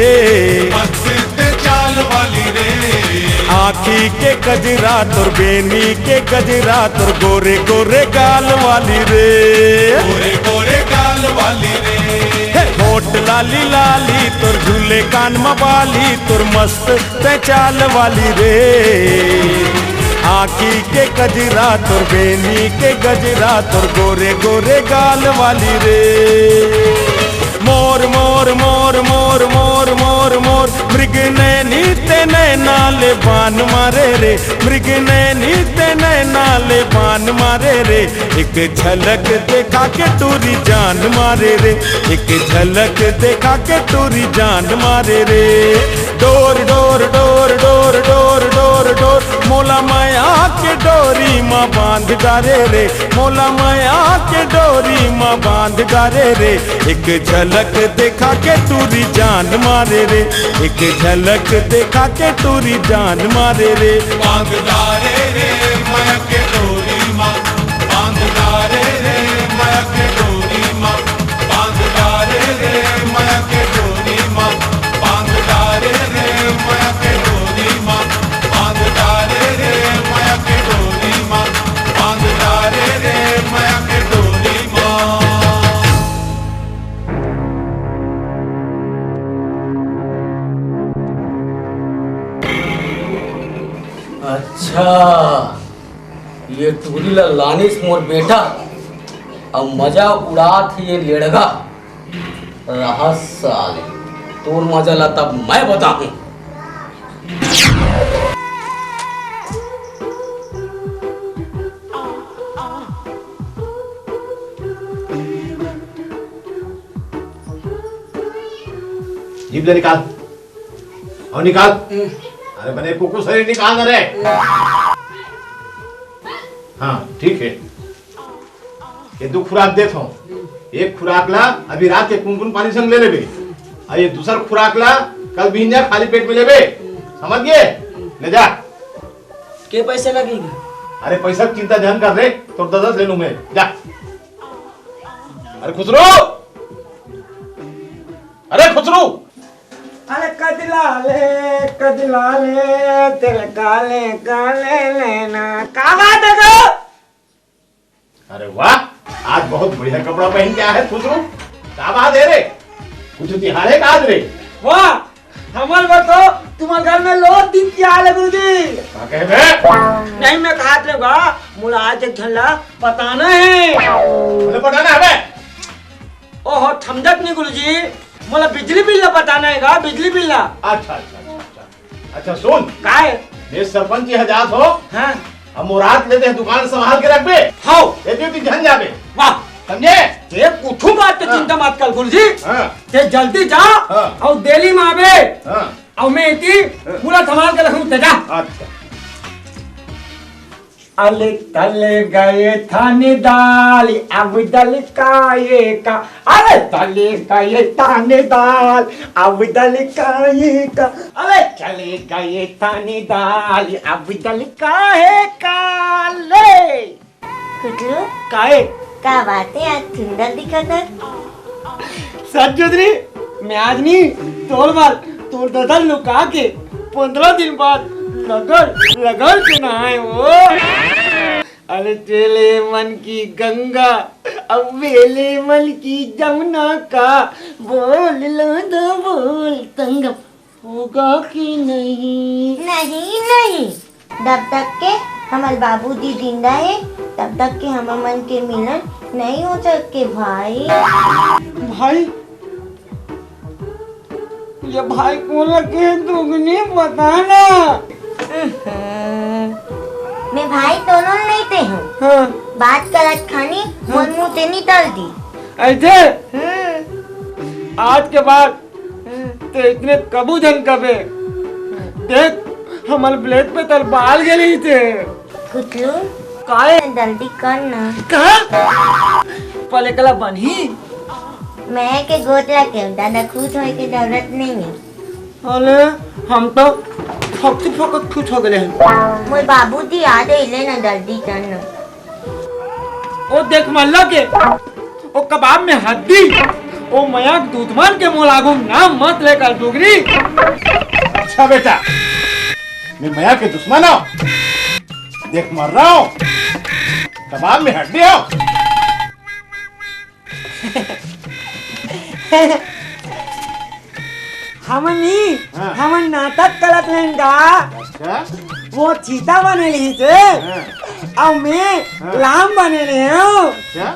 Speaker 6: मस्त ते चाल वाली रे।
Speaker 11: आँखी के गजरा तोर बेनी के गजरा तोर गोरे गोरे गाल वाली रे,
Speaker 6: गोरे गोरे गाल वाली रे।
Speaker 11: होठ लाली लाली तोर झूले कान मबाली तोर मस्त ते चाल वाली रे। आँखी के गजरा तोर बेनी के गजरा तोर गोरे गोरे गाल वाली रे। मोर मोर मोर मोर मोर मोर मोर मृग नैनी ते नैनाले बान मारे रे, मृग नैनी ते नैनाले बान मारे रे। एक झलक देखा के टूरी जान मारे रे, एक झलक देखा के टूरी जान मारे रे। Door door door door door door door मोला माया के डोरी माँ बांध डारे रे, मोला माया के डोरी माँ बांध डारे रे। एक झलक देखा के टूरी जान मारे रे, एक झलक देखा के टूरी जान मारे रे।
Speaker 6: बांध डारे रे माया के डोरी माँ बांध डारे रे माया के डोरी माँ बांध डारे रे माया के डोरी माँ बांध डारे रे माया के डोरी माँ बांध डारे रे माया के डोरी माँ बांध डारे रे माया के डोरी माँ।
Speaker 3: अच्छा ये टूरी लानिस मोर बेटा अब मजा उड़ात ये लेड़गा रहा साले तोर मजा ला तब मैं बताऊं।
Speaker 6: जीभ ले निकाल और निकाल। अरे बने कुकु शरीर निकाल ना रे। हाँ ठीक है ये 2 खुराक देता हूँ। एक खुराक ला अभी रात के कुनकुन पानी संग ले लेबे और ये दूसरा खुराक ला कल बिहिन खाली पेट में लेबे, समझ गए? ले जा।
Speaker 3: के पैसे लगेंगे?
Speaker 6: अरे पैसा की चिंता ध्यान कर रे, तो 10 ले लूं मैं। जा। अरे खुसरो अरे खुसरू,
Speaker 7: अरे कदिला ले तिल काले काले लेना का बात है गो?
Speaker 6: अरे वाह, आज बहुत बढ़िया कपड़ा पहन के आया है खुसरू। क्या बात है रे, कुछ त्योहार है आज रे?
Speaker 7: वाह, हमारे बतो तुम्हारे घर में लो दिन की हाल है गुरुजी।
Speaker 6: क्या कहे बे?
Speaker 7: नहीं मैं कहा गा मुझे आज एक झल्ला बताना है।
Speaker 6: बोले बताना है बे?
Speaker 7: ओहो समझत नहीं गुरुजी, मुझे बिजली बिल बताना है गा, बिजली बिल।
Speaker 6: अच्छा सुन,
Speaker 7: काय
Speaker 6: ये सरपंच जी हजात हो,
Speaker 7: हाँ
Speaker 6: हम मुराद लेते हैं, दुकान संभाल के रख बे।
Speaker 7: हाँ
Speaker 6: ये ध्यान जाबे,
Speaker 7: वाह
Speaker 6: समझे?
Speaker 7: ते कुछ बात तो चिंता मत कर गुरुजी।
Speaker 6: हाँ
Speaker 7: ते जल्दी जा
Speaker 6: हाँ।
Speaker 7: और दिल्ली में आवे
Speaker 6: हाँ
Speaker 7: और मैं इतनी पूरा संभाल के रखूं ते जा।
Speaker 6: अच्छा
Speaker 7: अले तले गए थाने दाल अब दल काये का, अरे तले गए थाने दाल अब दल काये का, अरे चले गए थाने दाल अब दल काये का ले।
Speaker 8: कुटलू
Speaker 7: काये
Speaker 8: का बात है, आज सुंदर दिखत है।
Speaker 7: सच जोदरी मैं आज नहीं तोड़ ददल लुका के 15 दिन बाद लगल के नहाए वो। अरे चले मन की गंगा अब वेले मन की जमुना का, बोल लो दो बोल संगम होगा कि नहीं?
Speaker 8: नहीं जब तक के हमारे बाबूजी जिंदा है तब तक के हम मन के मिलन नहीं हो सके भाई।
Speaker 7: भाई ये भाई को लगे दुगनी बताना।
Speaker 8: मैं भाई दोनों नहीं थे हूँ,
Speaker 7: हाँ
Speaker 8: बात करत खानी मन मुँह से निकल दी।
Speaker 7: ऐसे आज के बाद ते इतने कबू जन कबे देख हमारे ब्लेड पे तल बाल गए थे।
Speaker 8: कुटलू
Speaker 7: काहे
Speaker 8: जल्दी करना,
Speaker 7: कहा पले कला बनी
Speaker 8: मैं के गोतला के दादा खुश होए के जरूरत नहीं है।
Speaker 7: अरे हम तो फकत खुश हो गए हैं।
Speaker 8: मोर बाबूजी आ गए ना, जल्दी करना।
Speaker 7: ओ देख मल्ला के ओ कबाब में हड्डी ओ मयाक दूधमान के मुँह लागू नाम मत लेकर डुगरी।
Speaker 6: अच्छा बेटा, मैं मया के दुश्मन हो, देख मर रहा हूँ, कबाब में हड्डी हो।
Speaker 7: हम नाटक करत लेंगा,
Speaker 6: अच्छा
Speaker 7: वो चीता बने ली थे और मैं लाम बने ले हूँ।
Speaker 6: अच्छा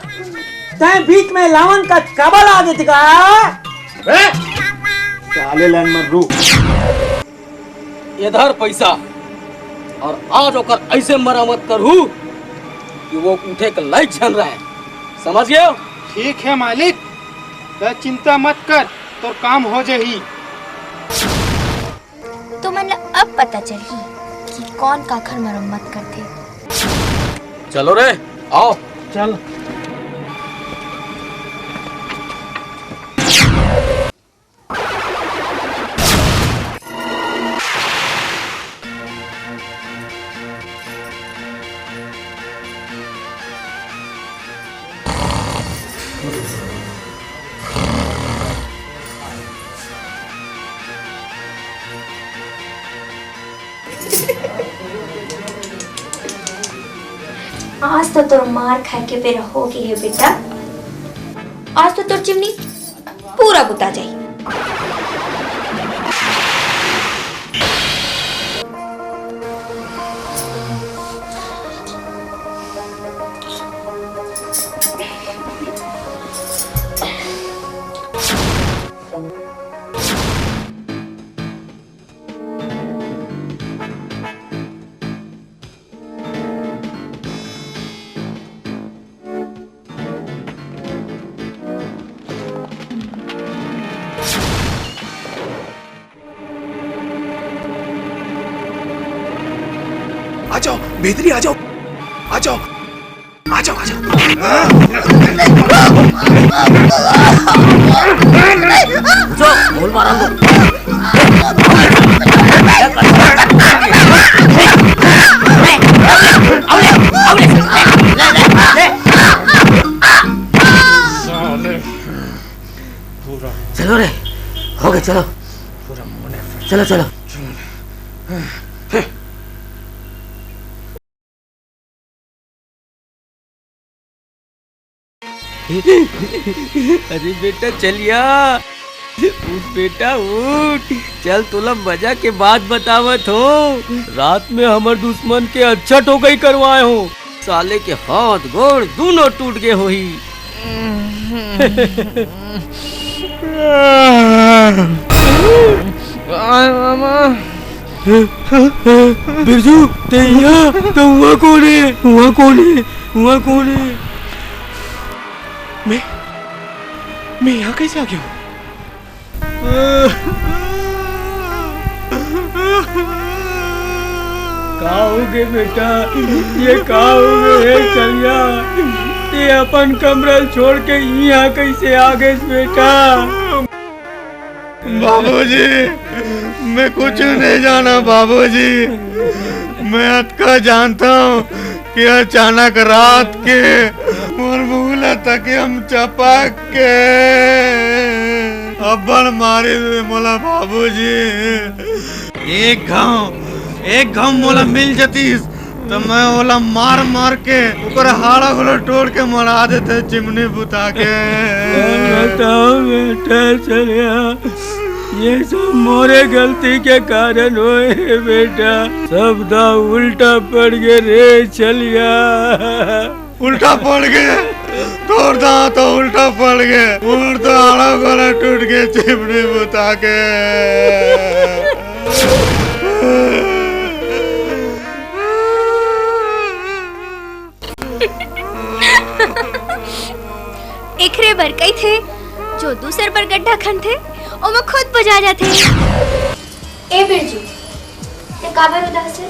Speaker 7: तै बीच में लावन का कबल आ गई का।
Speaker 6: साले लाइन मर रू।
Speaker 3: इधर पैसा और आज ओकर ऐसे मरामत करू कि वो उठे के लायक छन रहा है, समझ गए?
Speaker 7: ठीक है मालिक, तो चिंता मत कर, तो काम हो जाही।
Speaker 10: तो मतलब अब पता चली कि कौन काखर मरम्मत करते।
Speaker 3: चलो रे आओ
Speaker 7: चल
Speaker 10: आज तो तुम मार खा के पे रहोगी है बेटा। आज तो तुर चिमनी पूरा बुता जाई।
Speaker 2: आ जाओ बेदरी, आ जाओ आ जाओ आ जाओ आ जाओ।
Speaker 3: बोल मारा चलो रे चलो चलो चलो।
Speaker 12: अरे बेटा चलिया, उठ बेटा उठ, चल तुला मजा के बात बतावत हो। रात में हमर दुश्मन के अच्छा ठोकई करवाए हो, साले के हाथ गोड़ दोनों टूट गए हो ही।
Speaker 7: बिरजू तैया तो हुआ कौन है? हुआ कौन है? हुआ कौन है? मैं यहाँ कैसे आ गया हूँ?
Speaker 12: का हो गए बेटा, ये का हो गए? चलिया ये अपन कमरा छोड़ के यहाँ कैसे आ गए बेटा?
Speaker 2: बाबूजी मैं कुछ नहीं जाना बाबूजी, मैं अतका जानता हूँ कि अचानक रात के और भूला तक हम चपक के अब्बड़ मारे हुए मोला बाबूजी। एक घाव मोला मिल जतीस तो मैं ओला मार मार के ऊपर हाड़ा गोला तोड़ के मरा देते चिमनी बुता के।
Speaker 12: बताओ बेटा चलिया, ये सब मोरे गलती के कारण हुए बेटा, सब दा उल्टा पड़ गए रे चलिया।
Speaker 2: उल्टा पड़ गए तोड़ दा तो उल्टा पड़ गए, उड़ तो हाड़ा गोला टूट के चिमनी बुता के।
Speaker 10: एकरे बर कई थे जो दूसर पर गड्ढा खन थे और मैं खुद बजा जाते। ए बिरजू ते काबर उदास है?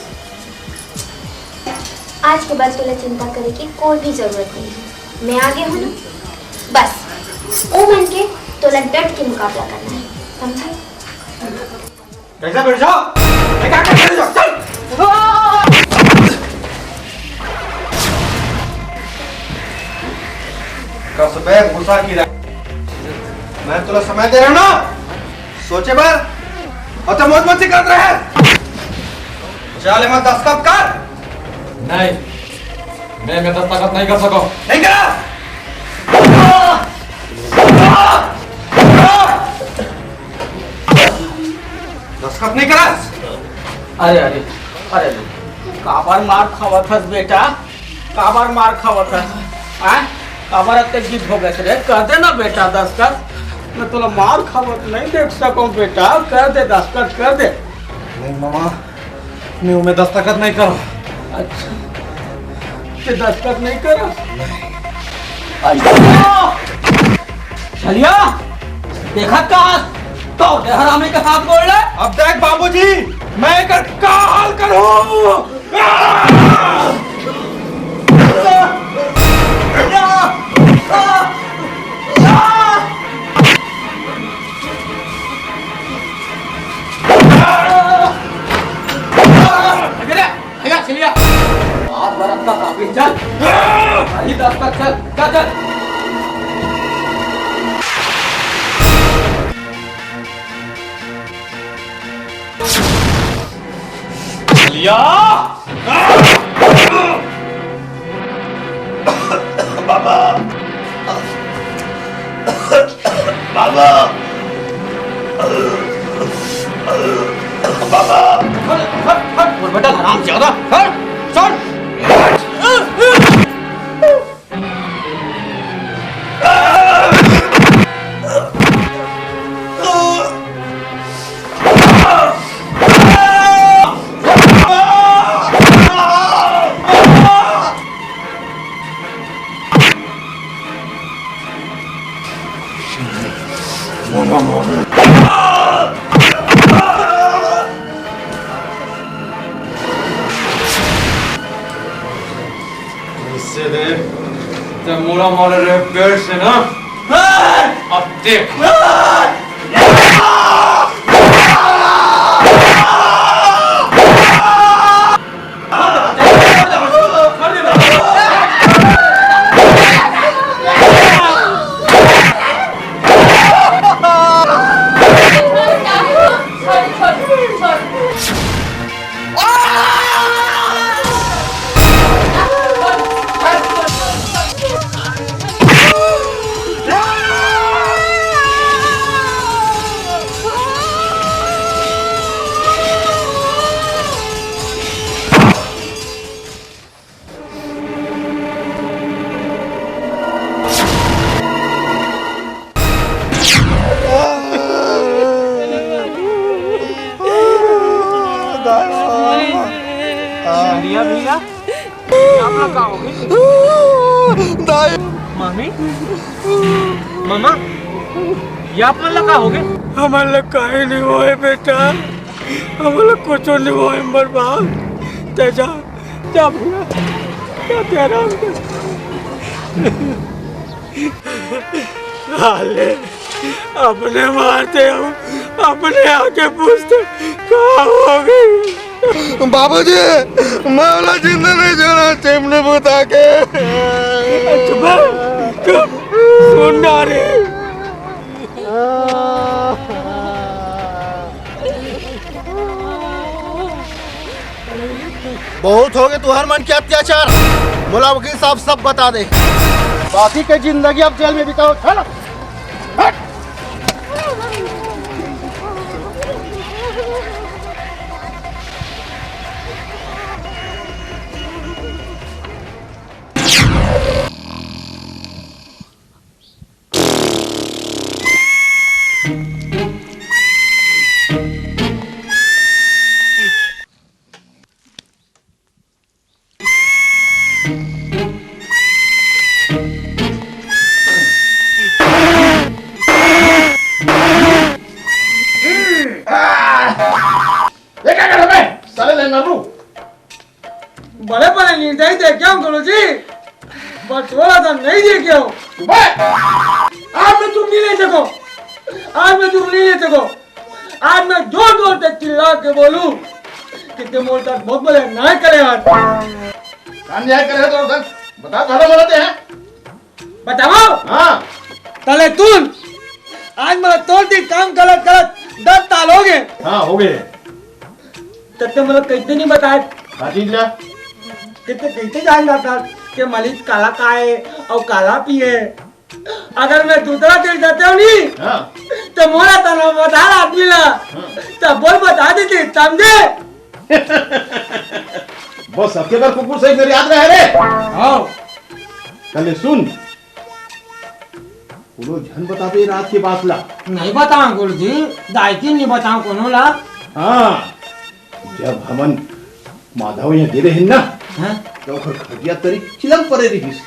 Speaker 10: आज के बाद तुला चिंता करे की कोई भी जरूरत नहीं है, मैं आगे हूँ ना। बस ओ मन के तुला डट के मुकाबला करना है, समझे?
Speaker 5: कैसा बैठ जाओ, क्या कर रहे हो? चल कसबे गुस्सा की मैं तुला समय दे रहा हूं ना, सोचे बार और तो मौज मस्ती कर रहे हैं। चल मैं दस्तखत कर।
Speaker 9: नहीं, मैं दस्तखत नहीं कर सको।
Speaker 5: नहीं करा। दस्तखत नहीं करा।
Speaker 3: अरे अरे अरे काबर मार खावत हस बेटा, काबर मार खावत हस? काबर अत्ते गीत हो गए रे, कर दे ना बेटा दस्तखत। मैं तुला मार खावत नहीं देख सकूं बेटा, कर दे दस्तखत कर दे।
Speaker 5: नहीं मामा, मैं दस्तखत नहीं करो।
Speaker 3: अच्छा ते दस्तखत नहीं करा? चलिया देखा का तो हरामी के साथ बोल रहे।
Speaker 5: अब देख बाबूजी मैं का हाल करूं।
Speaker 3: चलिया आज बरस का काफी चल, अभी दस्तखत चल क्या चल।
Speaker 6: चलिया बाबा बाबा बाबा
Speaker 3: और बेटा आराम से होगा चल।
Speaker 9: मोड़ा मारे रे पेड़ से ना, अब देख।
Speaker 2: भैया भैया आप लोग कहाँ हो गए? मामी मामा ये आप मतलब कहाँ हो गए?
Speaker 7: हमारे लोग कहीं नहीं हुए बेटा, हमारे लोग कुछ नहीं हुए बर्बाद। तेजा जा भैया क्या कह रहा हूँ। हाले अपने मारते हो, अपने आके पूछते कहाँ हो गई।
Speaker 13: बाबूजी मैं वाला जिंदा नहीं जाना चिमने बता के।
Speaker 7: चुप सुन डारे।
Speaker 13: बहुत हो गए तुहार मन के अत्याचार, बोला वकील साहब सब बता दे। बाकी की जिंदगी अब जेल में बिताओ। चलो
Speaker 7: बड़े बड़े निर्दयी देखे हूँ गुरु जी, बस थोड़ा सा नहीं देखे हो। आज मैं तुम नहीं ले सको, आज मैं तुम नहीं ले सको। आज मैं जोर जोर से चिल्ला के बोलूं कि तुम और तक बहुत बड़े न्याय करे। आज
Speaker 6: न्याय करे तो बता धर्म बनाते हैं
Speaker 7: बताओ।
Speaker 6: हाँ
Speaker 7: तले तुम आज मेरा तोड़ती काम गलत गलत 10 साल हो गए।
Speaker 6: हाँ हो गए।
Speaker 7: तब तो मतलब कैसे नहीं बताए
Speaker 6: कितने
Speaker 7: कैसे जान जाता कि मलिक काला का है और काला पिए। अगर मैं दूसरा चीज देते हो नहीं तो मोरा तना बता आदमी ला तो बोल बता देती समझे।
Speaker 6: बस सबके बार कुकुर सही मेरी याद रहे रे।
Speaker 7: हाँ
Speaker 6: कल सुन पूरो झन बता दे रात की बात ला।
Speaker 7: नहीं बताऊं गुरु जी, दायकी नहीं बताऊं कोनो ला।
Speaker 6: हाँ जब हमन माधव यहाँ गिरे हैं ना तो ओखर खटिया तरी चिलम परे रहीस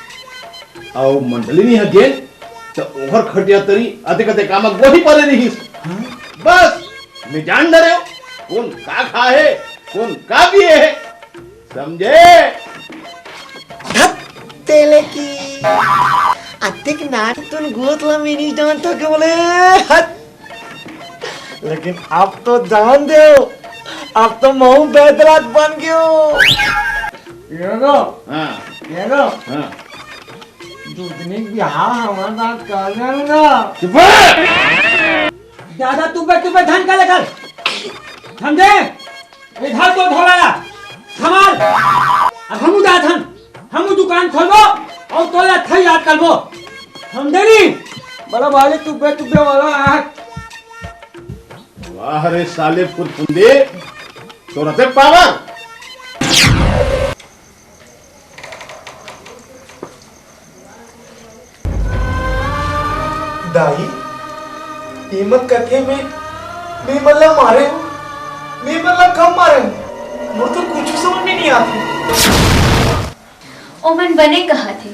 Speaker 6: और मंडली में यहाँ गेल तो ओखर खटिया तरी अधिक अधिक कामक वही परे रहीस। बस मैं जान डरे कौन का खा है कौन का पिए है समझे।
Speaker 13: तेले की अतिक नाट तुम गोतला मिनी जान तो के बोले हट। लेकिन अब तो जान दे, अब तो महू बैदरात बन गयो। ये लो ये लो दूधनी बिहार हमारे साथ कर देगा। ज्यादा तू पे धन का लेकर समझे। इधर तो धोला संभाल। अब हम जा धन हम दुकान खोलबो और तोला थई याद करबो समझे नी। बड़ा वाले तू पे वाला है।
Speaker 6: वाह रे साले फुदफुंदे तो रते पावर।
Speaker 13: दाई कीमत करके मैं मतलब मारे हूँ, मैं मतलब कब मारे हूँ वो तो कुछ समझ में नहीं आती।
Speaker 10: ओमन बने कहा थे।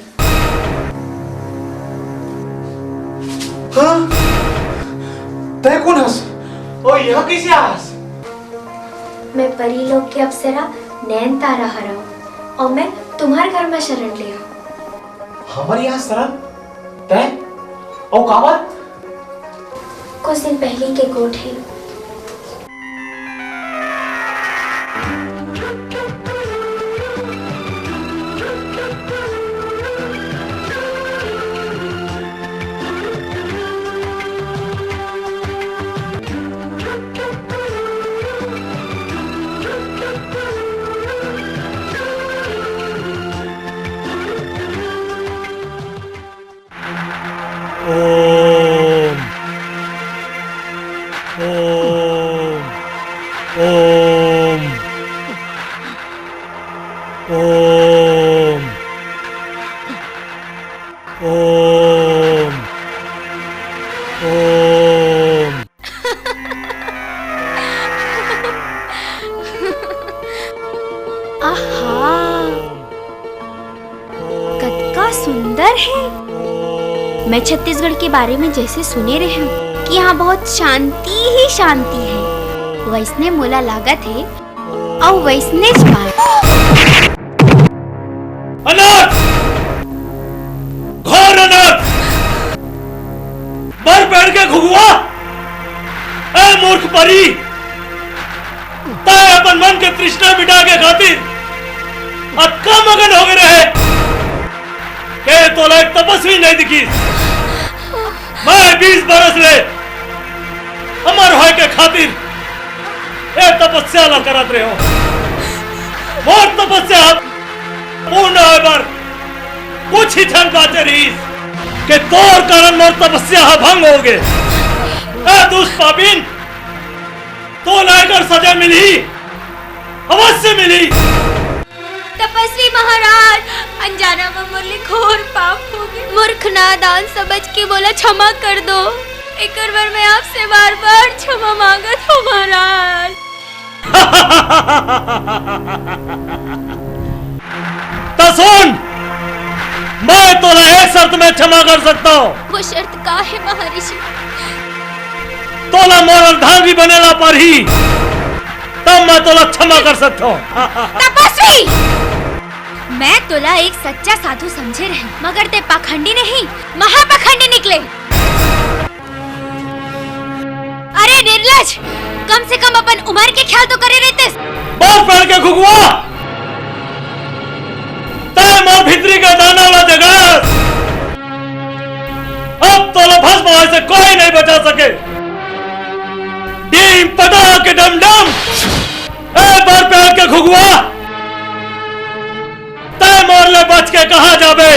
Speaker 13: हाँ तय कौन हंस और यहाँ कैसे आस।
Speaker 10: मैं परी लोग की अप्सरा नैन तारा हरा हूँ और मैं तुम्हारे घर में शरण लिया।
Speaker 13: हमारे यहाँ शरण तय और कावत
Speaker 10: कुछ दिन पहले के कोठे।
Speaker 11: ओम ओम ओम ओम ओम ओम।
Speaker 10: आहा है। मैं छत्तीसगढ़ के बारे में जैसे सुने रहे हूँ कि यहाँ बहुत शांति ही शांति है, वैसने मोला लागत है और वैसने
Speaker 2: अनाथ, घोर अनाथ, बर बैठ के घुगुआ, ए मूर्ख परी, ताए अपन मन के तृष्णा मिटा के खातिर अक्का मगन हो गए रहे के तो लायक तपस्वी नहीं दिखी। मैं 20 बरस ले अमर होए के खातिर ए तपस्या ला करत रहे हो। मोर तपस्या पूर्ण होए बर कुछ ही क्षण बाचे रही के तोर कारण मोर तपस्या भंग हो गए। ए दुष्ट पापीन, तो लायकर सजा मिली, अवश्य मिली।
Speaker 10: तपस्वी महाराज, अनजाना में मुरली घोर पाप हो गए। मूर्ख नादान समझ के बोला क्षमा कर दो। एक बार मैं आपसे बार बार क्षमा मांगत हूँ महाराज।
Speaker 2: तो सुन, मैं तो एक शर्त में क्षमा कर सकता हूँ।
Speaker 10: वो शर्त का है महर्षि?
Speaker 2: तोला मोर अर्धांगी बनेला पर ही तब मैं तोला क्षमा कर सकता हूँ।
Speaker 10: तपस्वी, मैं तोला एक सच्चा साधु समझे रहे, मगर ते पाखंडी नहीं, महापाखंडी निकले। अरे निर्लज, कम से कम अपन उम्र के ख्याल तो करे रहते।
Speaker 2: बात पढ़ के घुगुआ, तय मोर भीतरी का दाना वाला जगह, अब तोला भस्म से कोई नहीं बचा सके। डीम पटा के डम डम, ए बार पढ़ के घुगुआ, तय मोर ले बच के कहा जाबे।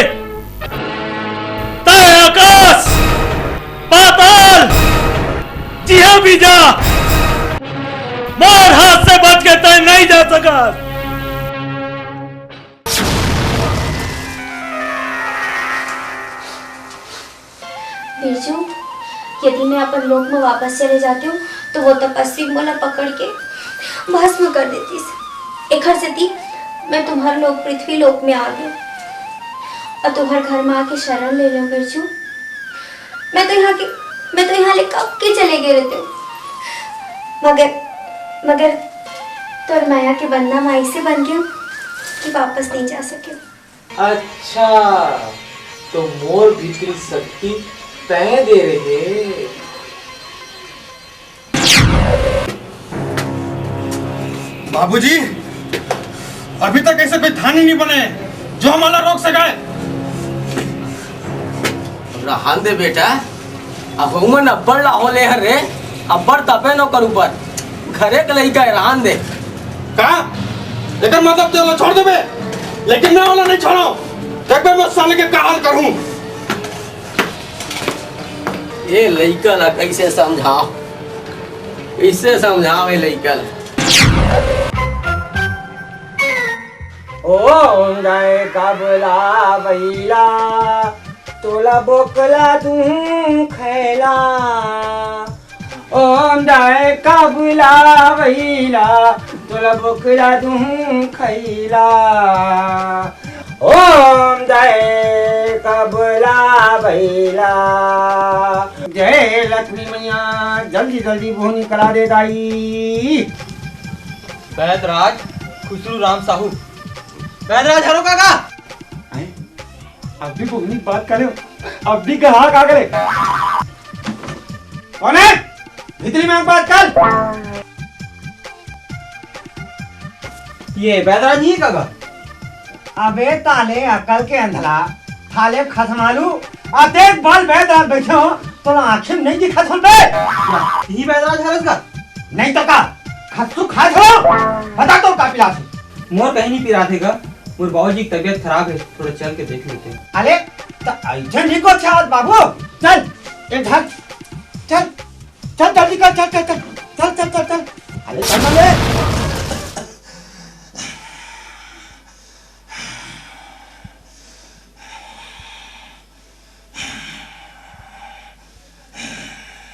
Speaker 2: तय आकाश पाताल जिहा भी जा, मोर हाथ से बच के तय नहीं जा सका।
Speaker 10: बिरजू, यदि मैं अपन लोक में वापस चले जाती हूँ तो वो तपस्वी मोला पकड़ के भस्म कर देती। एक से थी मैं तुम्हारे लोग पृथ्वी लोक में आ गई और तुम्हारे घर में आके शरण ले लो बिरजू। मैं तो यहाँ ले कब के चले गए रहते हो, मगर तो माया के बंधना माई से बन गई कि वापस नहीं जा सके।
Speaker 12: अच्छा, तो मोर भीतरी शक्ति तय दे रहे।
Speaker 5: बाबूजी, अभी तक ऐसे कोई थाने नहीं बने जो हमारा रोक सके।
Speaker 3: रहन दे बेटा, अब उमन अब्बड़ लाहौले हर रे, अब्बड़ तपे नो कर ऊपर घरे के लइका है, रहन दे।
Speaker 5: का लेकिन मतलब चलो छोड़ दे बे, लेकिन मैं वाला नहीं छोड़ो। एक बार मैं साले के का हाल करूं।
Speaker 3: ये लइका ला कैसे समझाओ, कैसे समझाओ ये लइका ला।
Speaker 13: ओम जय कबला बैला तोला बोकला तू खैला। ओम जय कबला बैला तोला बोकला तू खैला। ओम जय कबला बैला। जय लक्ष्मी मैया, जल्दी जल्दी बोहनी करा दे दाई।
Speaker 7: बैदराज खुसरू राम साहू, बैदराज हरो काका।
Speaker 13: अब भी बोहनी बात करे, अब भी कहा का करे। कौन है? भीतरी में बात कर।
Speaker 7: ये बैदराज ही काका।
Speaker 13: अबे ताले अकल के अंधला, थाले खसमालू अते बाल बैदराज बैठे हो तो आंखें नहीं दिखा सुन बे।
Speaker 7: ही बैदराज हरस का
Speaker 13: नहीं तो का खसू खा छो, बता तो का पिला थी।
Speaker 7: मोर कहीं नहीं पिरा थे का, मोर बाबूजी की तबीयत खराब है, थोड़ा चल के देख लेते हैं।
Speaker 13: अरे तो ऐसे नहीं को चाहत बाबू, चल इधर चल चल जल्दी कर, चल चल चल चल चल चल चल। अरे चल ले।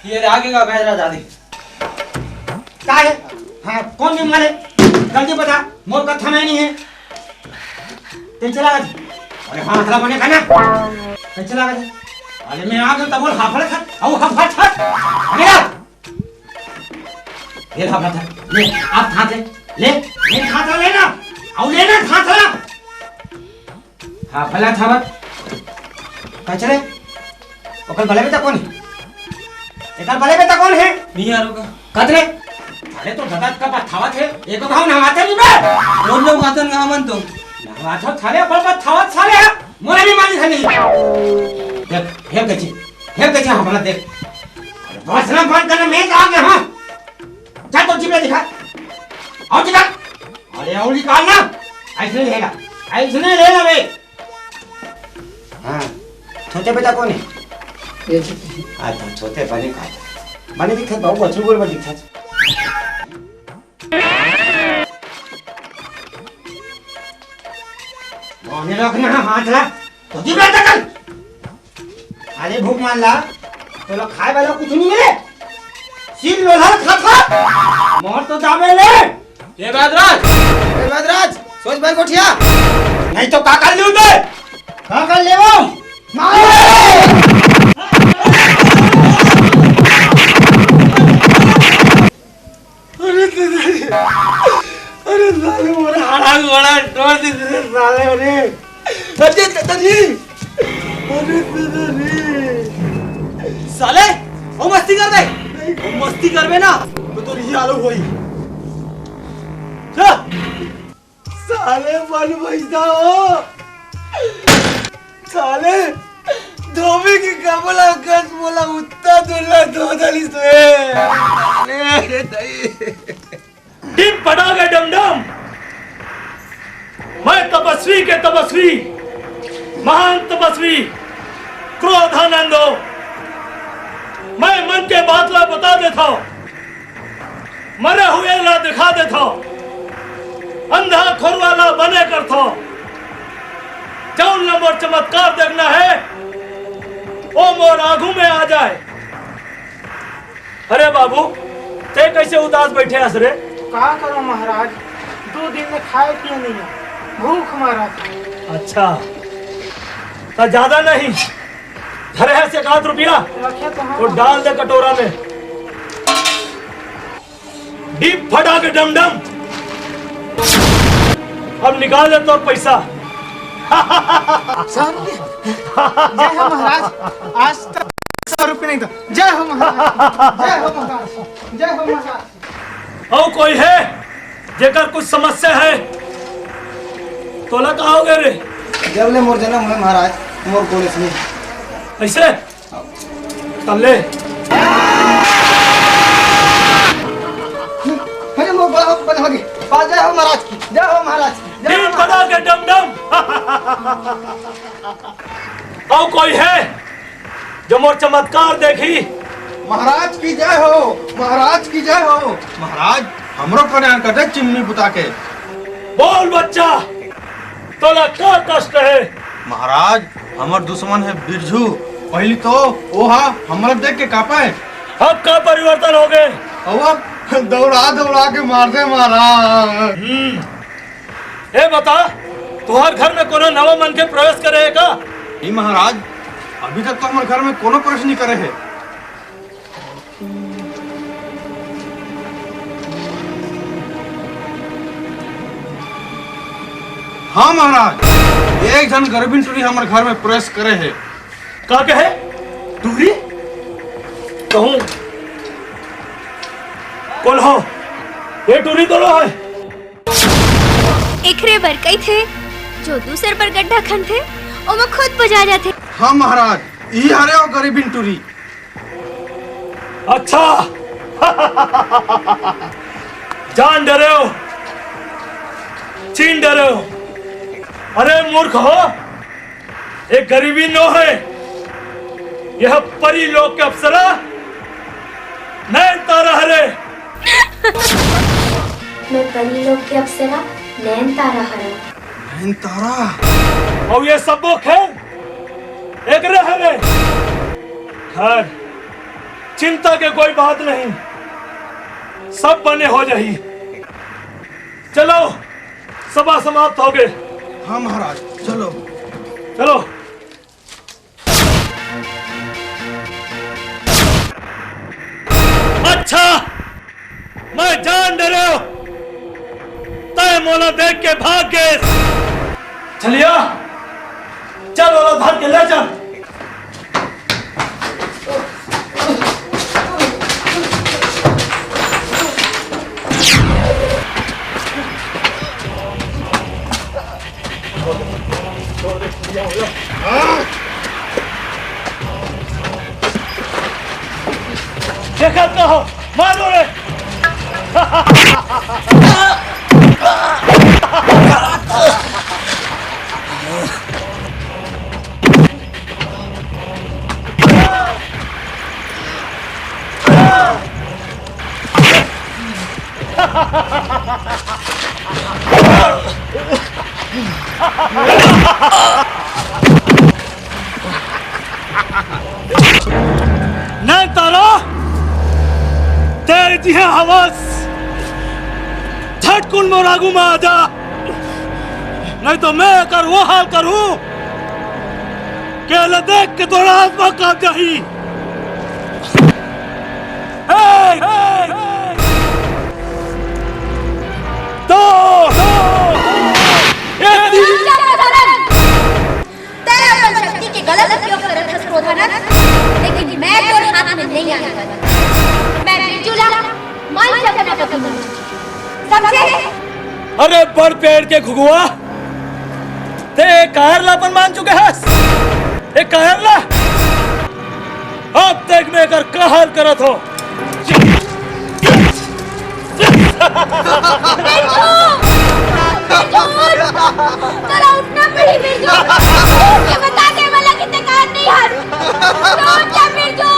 Speaker 7: ये आगे का बैदराज आदि
Speaker 13: क्या है? हाँ कौन बीमार है? जल्दी बता, मोर का थमा नहीं है। तेल चला। अरे हाँ हथला बने खाना। चला गया अरे मैं आ गया तब बोल हाफड़ खा आओ हाफड़ खा अरे ये हाफड़ खा ले आप खा ले खाता लेना आओ लेना खाता हाफड़ा खावा कचरे ओकर भले बेटा कौन है एकर भले बेटा कौन है नहीं यार का कचरे अरे तो दादा का पठावा थे एको गांव नहाते नहीं बे रोज लोग आतन गांव मन तो नहातो थाले पर पठावा थाले मोरे भी मानी थाली देख हे कच्ची हमरा देख भाषण बंद करने में आ गया हां जा तो जीप दिखा आओ दिखा अरे आओ निकाल ना ऐसे रहेगा ऐसे नहीं रहेगा बे हां छोटे बेटा कौन है ये अच्छा छोटे बने का बने दिखा बाबू बच्चों को भी दिखा बोने रखना हाथ ला तो जीप कर अरे भूख मान ला तो लोग खाए वाला कुछ नहीं मिले सील लोला खा मोर तो दाबे ले ये बादराज सोच भाई कोठिया नहीं तो का कर लूं बे का कर लेवो
Speaker 2: अरे साले मोरा हाड़ा गोड़ा तोड़ दी साले अरे दादाजी अरे साले ओ मस्ती कर दे ओ मस्ती करबे ना तो नहीं आलो होई साले मन भइदा हो साले धोबी की कमला गस बोला उत्ता दुल्ला दो दली सोए अरे दई टीम पड़ा गए डमडम मैं तपस्वी के तपस्वी महान तपस्वी क्रोधानंदो मैं मन के बातला बता देता हूं मरे हुए ला दिखा देता हूं अंधा खोरवाला बने करता हूं जौन नंबर चमत्कार देखना है ओ मोर आगू में आ जाए अरे बाबू ते कैसे उदास बैठे हसरे
Speaker 14: क्या करो महाराज 2 दिन में खाए पिए नहीं है भूख मारा था
Speaker 2: अच्छा तो ज्यादा नहीं घर है से 1 रुपया तो डाल दे कटोरा में डीप फटा के डमडम अब निकाल दे तो पैसा
Speaker 14: जय हो महाराज आज तक 100 रुपये नहीं था जय हो महाराज जय हो महाराज जय हो महाराज
Speaker 2: और कोई है जेकर कुछ समस्या है तो लग आओगे रे
Speaker 5: जब ले मोर जन्म है महाराज मोर कोले से
Speaker 2: ऐसे तल्ले
Speaker 5: अरे मोर बड़ा हो गई जय हो महाराज की जय हो महाराज की
Speaker 2: जय बड़ा के डमडम और कोई है जो मोर चमत्कार देखी
Speaker 5: महाराज की जय हो महाराज की जय हो महाराज हमरो कल्याण कर दे चिमनी बुता के
Speaker 2: बोल बच्चा तोला क्या कष्ट है
Speaker 5: महाराज हमर दुश्मन है बिरजू पहली तो ओहा हमरा देख के कापा है
Speaker 2: अब का परिवर्तन हो गए
Speaker 5: अब दौड़ा के मार दे महाराज
Speaker 2: ए बता तुम्हार घर में कोनो नवा मन के प्रवेश करे का
Speaker 5: नहीं महाराज अभी तक तो हमारे घर में कोनो प्रवेश नहीं करे है हाँ महाराज एक जन गर्भिन टूरी हमारे घर में प्रवेश करे है
Speaker 2: का कहे टूरी कहूं कौन हो ये टूरी तो है
Speaker 10: एकरे बर कई थे जो दूसर पर गड्ढा खन थे और मैं खुद बजा जाते
Speaker 5: हाँ महाराज ये हरे हो गर्भिन टूरी
Speaker 2: अच्छा जान डरे हो चीन डरे हो अरे मूर्ख हो एक गरीबी नो है यह परी लोक के अप्सरा नैन तारा हरे
Speaker 10: मैं परी लोक के अप्सरा नैन तारा हरे
Speaker 5: नैन तारा
Speaker 2: और ये सब वो खेल एक रहे खैर चिंता के कोई बात नहीं सब बने हो जाही चलो सभा समाप्त हो गए
Speaker 5: हाँ महाराज चलो
Speaker 2: चलो अच्छा, मैं जान डरे हो तय मोला देख के भाग गए। चलिया, चल वाला धर के ले चल। देखा कहो, मारो रे। नहीं तारा, तेरी है हवस, झटकुन मोरागू में आ जा, नहीं तो मैं कर वो हाल करूं कि देख के तोरा आत्मा कांप जाही।
Speaker 10: तेरे अपन शक्ति के गलत उपयोग कर रखा क्रोधानंद, लेकिन मैं तोरे हाथ में नहीं आने वाला। मैं बिरजूला मान सकना पकड़ समझे?
Speaker 2: अरे बड़ पेड़ के घुगुआ, ते कायरलापन मान चुके हैं। एक कायरला, अब देख मैं कर कहर करत हो।
Speaker 10: तेरा उठना पड़ी बिरजू, ये बता दे वाला कितने कार नहीं हार। उठ जा बिरजू,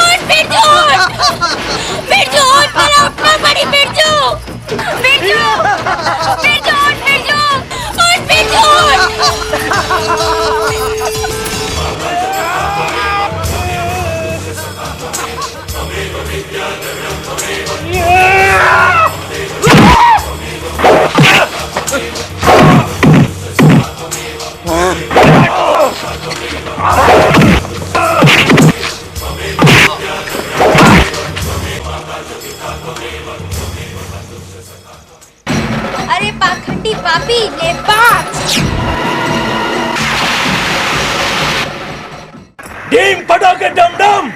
Speaker 10: उठ बिरजू, बिरजू उठ, तेरा उठना पड़ी बिरजू, बिरजू, बिरजू उठ बिरजू, उठ बिरजू। अरे पाखंडी पापी लेबाज,
Speaker 2: डीम पटो के डम डम।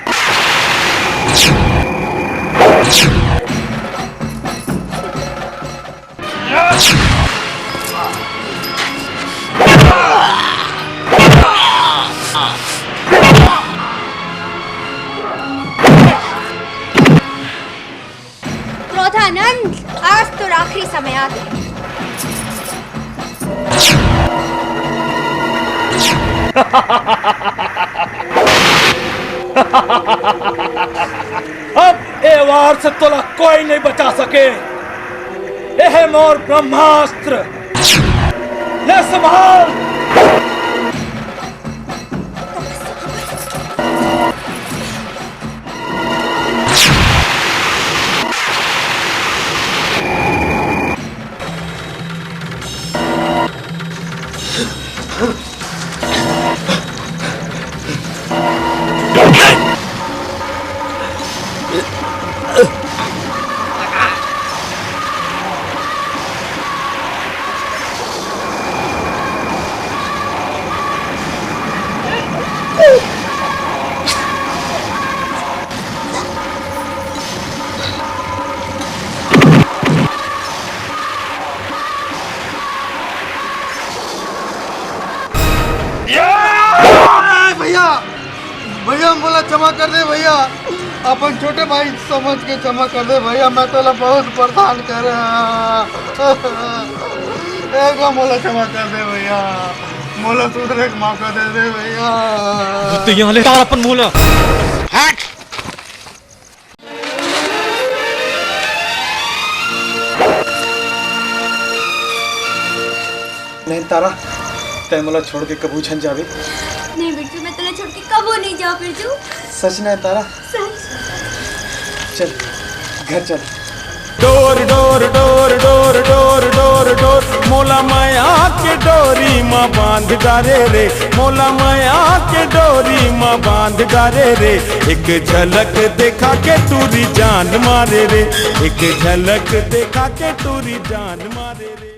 Speaker 10: क्रोधानंद, आज तो आखिरी समय आ गया।
Speaker 2: अब ए वार से तोला कोई नहीं बचा सके। यह मोर ब्रह्मास्त्र, ले संभाल।
Speaker 5: भैया, भैया बोला क्षमा कर दे भैया, अपन छोटे भाई समझ के क्षमा कर दे भैया, मैं तो बहुत परेशान कर रहा। एक बार मोला क्षमा कर दे भैया, मोला सुधरे के मौका दे दे भैया।
Speaker 2: तो यहाँ ले तार अपन मोला।
Speaker 5: हट। नहीं तारा, तय मोला छोड़ के कबू छन जावे।
Speaker 10: नहीं बिरजू, मैं तेरे छोड़ के कबू नहीं जाऊँ बिरजू।
Speaker 5: सच नहीं तारा?
Speaker 10: सच।
Speaker 5: चल घर चल।
Speaker 11: Door door door door door door door मोला माया के डोरी माँ बांध गारे रे, मोला माया के डोरी माँ बांध गारे रे। एक झलक देखा के टूरी जान मारे रे, एक झलक देखा के टूरी जान मारे रे।